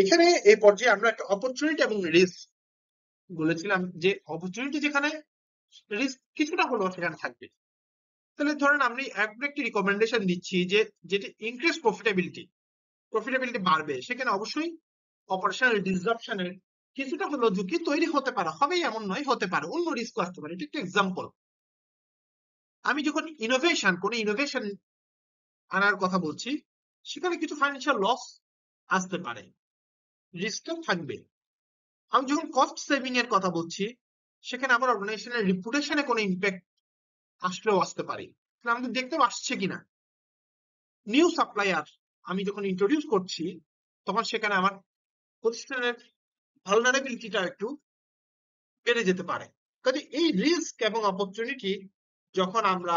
এখানে এই পর্যায়ে আমরা একটা অপরচুনিটি এবং রিস্ক বলেছিলাম, যে অপরচুনিটি যেখানে রিস্ক কিছুটা হলেও সেখানে থাকবে। তাহলে ধরেন আমি একটি রিকমেন্ডেশন দিচ্ছি যে যেটি ইনক্রিজ প্রফিটেবিলিটি বাড়বে, সেখানে অবশ্যই অপারেশনাল ডিসরাপশনের কিছুটা হলেও ঝুঁকি তৈরি হতে পারে, হবেই এমন নয়, হতে পারে, অন্য রিস্ক আসতে পারে। এটা একটা এক্সাম্পল। আমি যখন কোন ইনোভেশন আনার কথা বলছি, সেখানে কিছু ফাইন্যান্সিয়াল লস আসতে পারে, রিস্কটা থাকবে। আমি যখন কস্ট সেভিং এর কথা বলছি, সেখানে আমার অর্গানাইজেশনের রিপুটেশনে কোনো ইম্প্যাক্ট আসলেও আসতে পারে, আমাদের দেখতে আসছে কিনা। নিউ সাপ্লায়ার আমি যখন ইন্ট্রোডিউস করছি, তখন সেখানে আমার প্রতিষ্ঠানের ভালনারেবিলিটিটা একটু বেড়ে যেতে পারে। কাজে এই রিস্ক এবং অপরচুনিটি যখন আমরা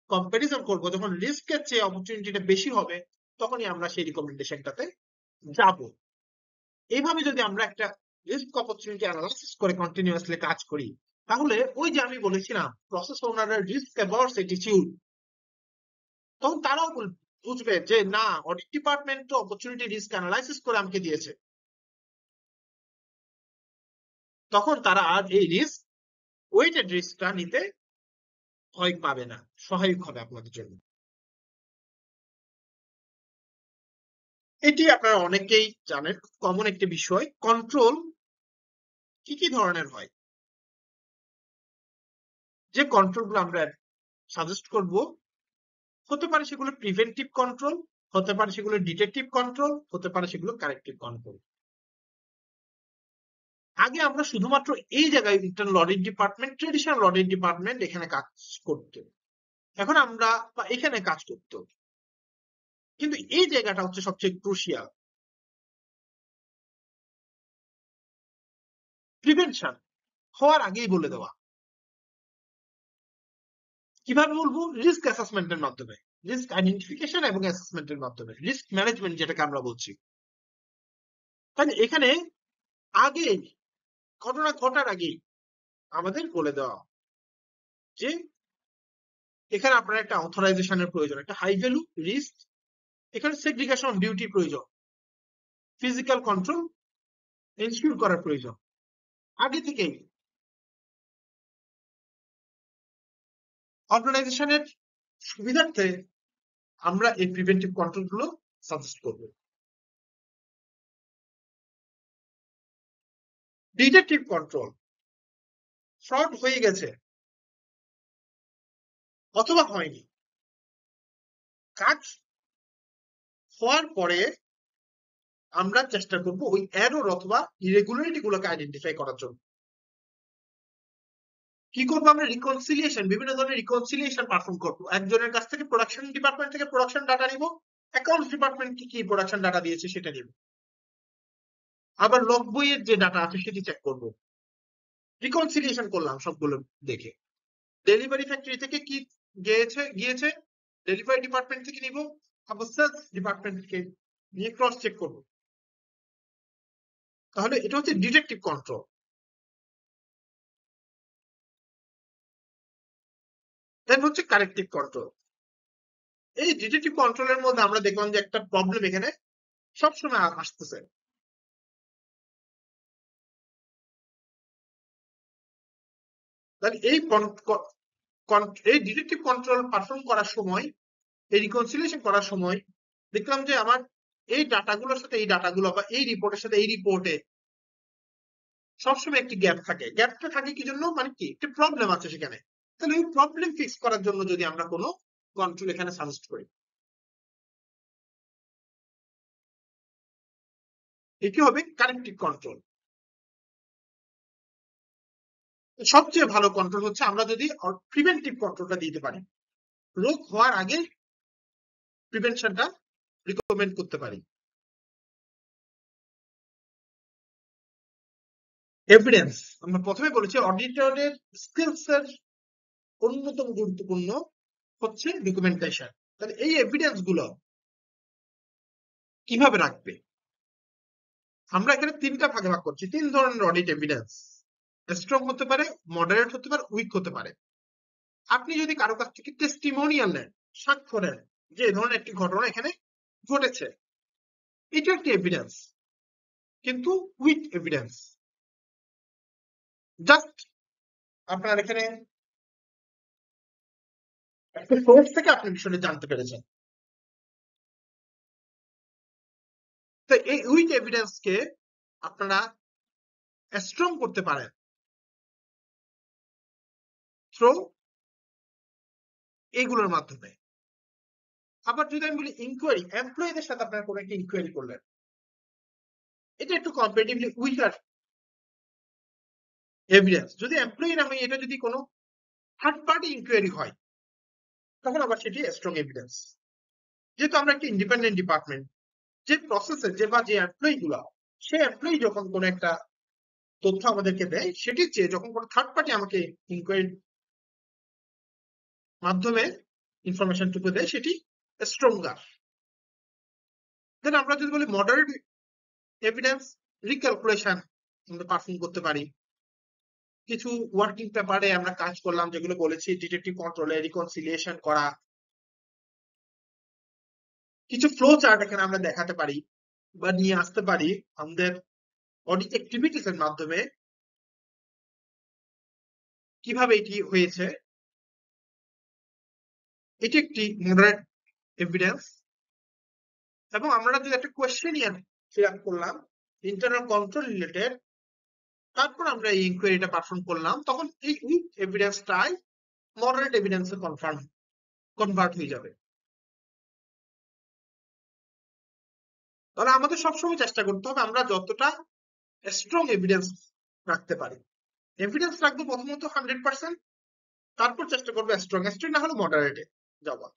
কম্পারিজন করব, যখন রিস্কের চেয়ে অপরচুনিটিটা বেশি হবে, তখনই আমরা সেই রিকমেন্ডেশনটাতে যাব। এইভাবে যদি আমরা একটা রিস্ক অপরচুনিটি অ্যানালাইসিস করে কন্টিনিউয়াসলি কাজ করি, তাহলে ওই যে আমি বলেছিলাম প্রসেস ওনারের রিস্ক অ্যাভার্স অ্যাটিটিউড, তখন তারাও বুঝবে যে না, অডিট ডিপার্টমেন্ট তো অপরচুনিটি রিস্ক অ্যানালাইসিস করে আমাকে দিয়েছে, তখন তারা আর এই রিস্ক ওয়েটেড রিস্কটা নিতে ভয় পাবে না, সহায়ক হবে আপনাদের জন্য। এটি আপনারা অনেকেই জানেন, কমন একটি বিষয়। কন্ট্রোল কি কি ধরনের হয়, যে কন্ট্রোলগুলো আমরা সাজেস্ট করব, হতে পারে সেগুলো প্রিভেন্টিভ কন্ট্রোল, হতে পারে সেগুলো ডিটেকটিভ কন্ট্রোল, হতে পারে সেগুলো কারেক্টিভ কন্ট্রোল। আগে আমরা শুধুমাত্র এই জায়গায় internal audit department, traditional audit department এখানে কাজ করত, এখন আমরা এখানে কাজ করত, কিন্তু এই জায়গাটা হচ্ছে সবচেয়ে ক্রুশিয়াল। প্রিভেনশন হওয়ার আগেই বলে দেওয়া। কিভাবে বলবো, রিস্ক অ্যাসেসমেন্টের মাধ্যমে। রিস্ক আইডেন্টিফিকেশন এবং অ্যাসেসমেন্টের মাধ্যমে, রিস্ক ম্যানেজমেন্ট যেটাকে আমরা বলছি। তাহলে এখানে আগে ঘটনা ঘটার আগেই আমাদের বলে দেওয়া যে এখানে আপনার একটা অথরাইজেশনের প্রয়োজন, একটা হাই ভ্যালু রিস্ক, এখানে সেগ্রিগেশন অফ ডিউটি প্রয়োজন, ফিজিক্যাল কন্ট্রোল এনশিওর করার প্রয়োজন আগে থেকেই। অর্গানাইজেশনের সুবিধার্থে আমরা এই প্রিভেন্টিভ কন্ট্রোল গুলো সাজেস্ট করব। ডিটেকটিভ কন্ট্রোল, ফ্রড হয়ে গেছে অথবা হয়নি, কাজ হওয়ার পরে আমরা চেষ্টা করব ওই এরর অথবা ইরেগুলারিটি গুলোকে আইডেন্টিফাই করার জন্য। কি করবো আমরা? রিকনসিলিয়েশন, বিভিন্ন ধরনের রিকনসিলিয়েশন পারফর্ম করবো। একজনের কাছ থেকে প্রোডাকশন ডিপার্টমেন্ট থেকে প্রোডাকশন ডাটা নিব, অ্যাকাউন্টস ডিপার্টমেন্ট কি প্রোডাকশন ডাটা দিয়েছে সেটা নিব, আবার লগ বইয়ের যে ডাটা আছে সেটি চেক করব। রিকনসিলিয়েশন করলাম সবগুলো দেখে। ডেলিভারি ফ্যাক্টরি থেকে কি গিয়েছে ডেলিভারি ডিপার্টমেন্ট থেকে নিব, আবার সেলস ডিপার্টমেন্ট থেকে নিয়ে ক্রস চেক করব। তাহলে এটা হচ্ছে ডিটেকটিভ কন্ট্রোল। দেন হচ্ছে কারেক্টিভ কন্ট্রোল। এই ডিটেকটিভ কন্ট্রোলের মধ্যে আমরা দেখলাম যে একটা প্রবলেম এখানে সবসময় আসতেছে। তাহলে এই ডিটেকটিভ কন্ট্রোল পারফর্ম করার সময়, এই রিকনসিলিয়েশন করার সময় দেখলাম যে আমার এই ডাটাগুলোর সাথে এই ডাটাগুলো বা এই রিপোর্টের সাথে এই রিপোর্টে সবসময় একটি গ্যাপ থাকে। গ্যাপটা থাকে কি জন্য? মানে কি একটা প্রবলেম আছে সেখানে। তাহলে ওই প্রবলেম ফিক্স করার জন্য যদি আমরা কোনো কন্ট্রোল এখানে সাজেস্ট করি, এটি হবে কারেক্টিভ কন্ট্রোল। সবচেয়ে ভালো কন্ট্রোল হচ্ছে আমরা যদি প্রিভেন্টিভ কন্ট্রোলটা দিতে পারি, রোগ হওয়ার আগে প্রিভেনশনটা রিকমেন্ড করতে পারি। এভিডেন্স, আমরা প্রথমে বলেছি অডিটরের স্কিলস এর অন্যতম গুরুত্বপূর্ণ হচ্ছে ডকুমেন্টেশন। তাহলে এই এভিডেন্স গুলো কিভাবে রাখবে? আমরা এখানে তিনটা ভাগে ভাগ করছি, তিন ধরনের অডিট এভিডেন্স। স্ট্রং হতে পারে, মডারেট হতে পারে, উইক হতে পারে। আপনি যদি কারো কাছ থেকে টেস্টিমোনিয়াল নেন, সাক্ষ্য নেন যে এই ধরনের একটি ঘটনা এখানে ঘটেছে, এটা একটি এভিডেন্স, কিন্তু উইক এভিডেন্স। জাস্ট আপনার এখানে একটা সোর্স থেকে আপনি বিষয়টা জানতে পেরেছেন। তো এই উইক এভিডেন্স কে আপনারা স্ট্রং করতে পারেন থ্রু এইগুলোর মাধ্যমে। আবার যদি আমি বলি ইনকোয়ারি, এমপ্লয়ীদের সাথে আপনারা কোনো একটা ইনকোয়ারি করলেন, এটা একটু কম্পারেটিভলি উইকার এভিডেন্স। যদি এমপ্লয়ি নামে এটা যদি কোনো থার্ড পার্টি ইনকোয়ারি হয়, তখন আবার সেটি স্ট্রং এভিডেন্স। যেহেতু আমরা একটা ইন্ডিপেন্ডেন্ট ডিপার্টমেন্ট, যে প্রসেসে যে বা যে এমপ্লয়ি গুলো, সে এমপ্লয়ি যখন কোনো একটা তথ্য আমাদেরকে দেয়, সেটির চেয়ে যখন কোনো থার্ড পার্টি আমাকে ইনকোয়ারির মাধ্যমে ইনফরমেশন টুকু দেয়, সেটি স্ট্রঙ্গার। দেন আমরা যদি বলি মডারেট এভিডেন্স, রিক্যালকুলেশন আমরা পারফর্ম করতে পারি। কিছু ওয়ার্কিং পেপারে আমরা কাজ করলাম, যেগুলো বলেছি ডিটেকটিভ কন্ট্রোলে রিকনসিলিয়েশন করা। কিছু ফ্লো চার্ট এখানে আমরা দেখাতে পারি বা নিয়ে আসতে পারি আমাদের অডিট অ্যাক্টিভিটিস এর মাধ্যমে, কিভাবে এটি হয়েছে। এটি একটি মডারেট এভিডেন্স। এবং আমরা যদি একটা কোয়েশ্চেনিয়ার ফিল আপ করলাম ইন্টারনাল কন্ট্রোল রিলেটেড, তারপর আমরা এই ইনকোয়ারিটা পারফর্ম করলাম, তখন এই উইক এভিডেন্সটাই মডারেট এভিডেন্সে কনভার্ট হয়ে যাবে। তাহলে আমাদের সবসময় চেষ্টা করতে হবে আমরা যতটা স্ট্রং এভিডেন্স রাখতে পারি। এভিডেন্স রাখবো প্রথমত 100%, তারপর চেষ্টা করবো স্ট্রং না হলে মডারেটে যাওয়া।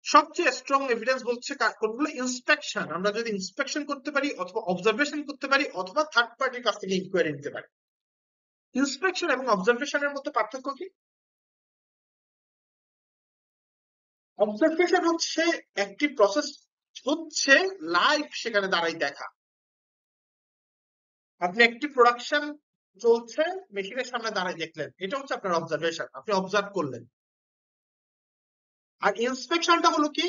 সবচেয়ে স্ট্রং এভিডেন্স বলছে কোনগুলো? ইন্সপেকশন, আমরা যদি ইন্সপেকশন করতে পারি অথবা অবজারভেশন করতে পারি অথবা থার্ড পার্টির কাছ থেকে ইনকোয়ারি নিতে পারি। ইন্সপেকশন এবং অবজারভেশনের মধ্যে পার্থক্য কি? অবজারভেশন হচ্ছে একটি প্রসেস হচ্ছে লাইভ সেখানে দাঁড়াই দেখা। আপনি একটি প্রোডাকশন চলছে মেশিনের সামনে দাঁড়াই দেখলেন, এটা হচ্ছে আপনার অবজারভেশন, আপনি অবজার্ভ করলেন। আর ইন্সপেকশনটা হলো কি,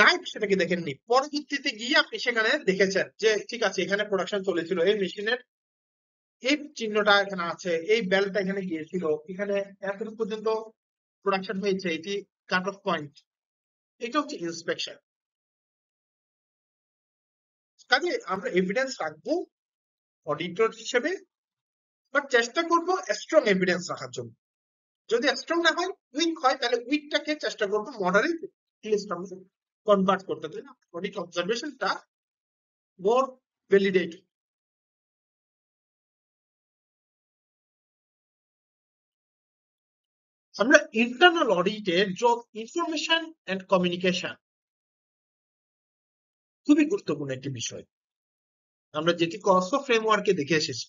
লাইভ সেটাকে দেখেননি, পরবর্তীতে গিয়ে আপনি সেখানে দেখেছেন যে ঠিক আছে এখানে প্রোডাকশন চলেছিল, এই মেশিনের এই চিহ্নটা এখানে আছে, এই বেলটা এখানে গিয়েছিল, এখানে এতটুকু পর্যন্ত প্রোডাকশন হয়েছে, এটি কাট অফ পয়েন্ট। এটা হচ্ছে ইন্সপেকশন। কাজে আমরা এভিডেন্স রাখবো অডিটর হিসেবে, বাট চেষ্টা করবো স্ট্রং এভিডেন্স রাখার জন্য। যদি স্ট্রং না হয়, উইক হয়, তাহলে উইকটাকে চেষ্টা করবো মডারেট কনভার্ট করতে, তাই না? অডিট অবজারভেশনটা মোর ভ্যালিডেট। আমরা ইন্টারনাল অডিটের জব ইনফরমেশন এন্ড কমিউনিকেশন খুবই গুরুত্বপূর্ণ একটি বিষয়, আমরা যেটি কসো ফ্রেমওয়ার্কে দেখে এসেছি।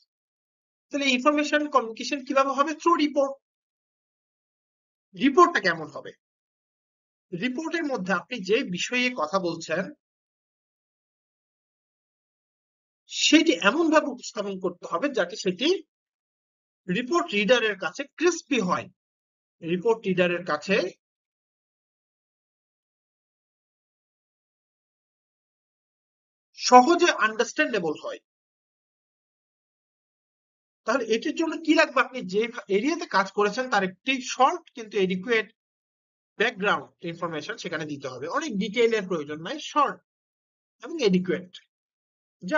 তাহলে ইনফরমেশন কমিউনিকেশন কিভাবে হবে? Through report. রিপোর্টটা কেমন হবে? রিপোর্টের মধ্যে আপনি যে বিষয়ে কথা বলছেন সেটি এমন ভাবে উপস্থাপন করতে হবে যাতে সেটি রিপোর্ট রিডারের কাছে ক্রিস্পি হয়, রিপোর্ট রিডারের কাছে সহজে আন্ডারস্ট্যান্ডেবল হয়। তাহলে এটির জন্য কি লাগবে? আপনি যে এরিয়াতে কাজ করেছেন তার একটি শর্ট কিন্তু এডিকুয়েট ব্যাকগ্রাউন্ড ইনফরমেশন সেখানে দিতে হবে। অনেক ডিটেইলের প্রয়োজন নাই, শর্ট এবং এডিকুয়েট। যে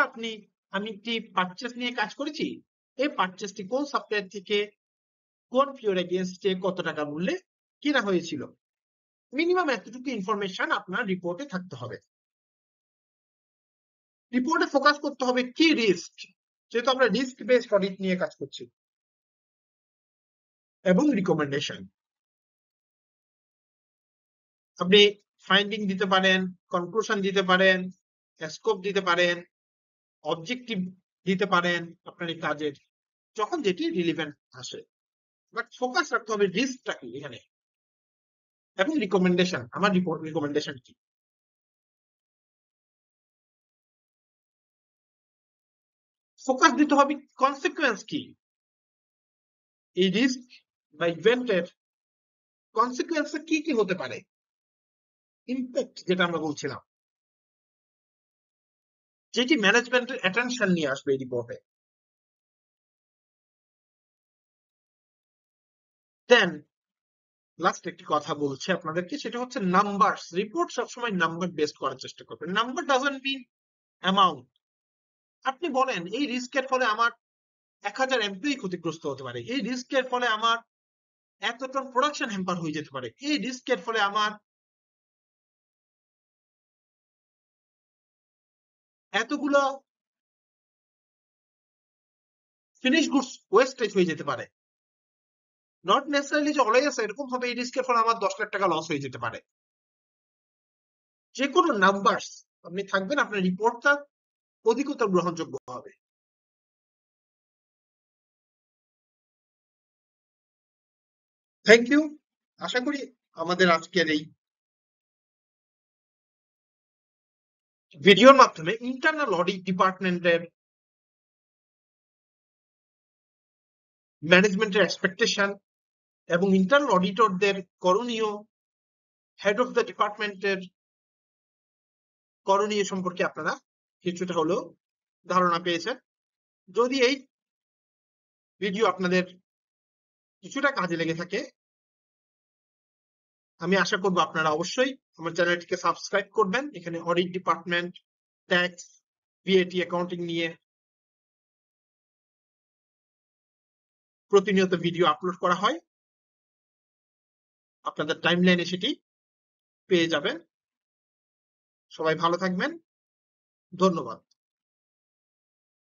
আমি একটি পারচেস নিয়ে কাজ করেছি, এই পারচেসটি কোন সাপ্লায়ার থেকে কোন পিওর এগেইনস্টে কত টাকা মূল্যে কেনা হয়েছিল, মিনিমাম এতটুকু ইনফরমেশন আপনার রিপোর্টে থাকতে হবে। রিপোর্টে ফোকাস করতে হবে কি রিস্ক, যেহেতু আমরা রিস্ক বেসড অডিট নিয়ে কাজ করছি, এবং রিকমেন্ডেশন। আপনি ফাইন্ডিং দিতে পারেন, কনক্লুশন দিতে পারেন, স্কোপ দিতে পারেন, অবজেক্টিভ দিতে পারেন আপনার এই কাজের, যখন যেটি রিলিভেন্ট আসে। বাট ফোকাস রাখতে হবে রিস্কটা কি এখানে, এবং রিকমেন্ডেশন, আমার রিপোর্ট রিকমেন্ডেশন কি। ফোকাস দিতে হবে কনসিকুয়েন্স কি, এই রিস্ক বা ইভেন্টের কনসিকুয়েন্স কি কি হতে পারে, ইম্প্যাক্ট যেটা আমরা বলছিলাম, যেটি ম্যানেজমেন্টের অ্যাটেনশন নিয়ে আসবে এই রিপোর্টে। দেন লাস্ট একটি কথা বলছি আপনাদেরকে, সেটা হচ্ছে নাম্বার। রিপোর্ট সবসময় নাম্বার বেসড করার চেষ্টা করবেন। Number doesn't mean amount. আপনি বলেন এই রিস্কের ফলে আমার 1000 এমপ্লয়ি ক্ষতিগ্রস্ত হতে পারে, এই রিস্কের ফলে আমার এত টন প্রোডাকশন হ্যাম্পার হয়ে যেতে পারে, এই রিস্কের ফলে আমার এতগুলো ফিনিশ গুডস ওয়েস্টেজ হয়ে যেতে পারে। নট নেসেসারিলি যে অলওয়েজ এরকম হবে এই রিস্কের ফলে আমার 10 লাখ টাকা লস হয়ে যেতে পারে। যে কোনো নাম্বারস আপনি থাকবেন, আপনার রিপোর্টটা অধিকতর গ্রহণযোগ্য হবে। Thank you. আশা করি আমাদের আজকের এই ভিডিওর মাধ্যমে ইন্টারনাল অডিট ডিপার্টমেন্টের ম্যানেজমেন্টের এক্সপেকটেশন এবং ইন্টারনাল অডিটরদের করণীয়, হেড অফ দ্য ডিপার্টমেন্টের করণীয় সম্পর্কে আপনারা কিছুটা হলেও ধারণা পেয়েছেন। যদি এই ভিডিও আপনাদের কিছুটা কাজে লেগে থাকে, আমি আশা করব আপনারা অবশ্যই আমার চ্যানেলটিকে সাবস্ক্রাইব করবেন। এখানে audit department, tax, VAT, accounting নিয়ে প্রতিনিয়ত ভিডিও আপলোড করা হয়, আপনাদের টাইমলাইনে সেটি পেয়ে যাবেন। সবাই ভালো থাকবেন, ধন্যবাদ।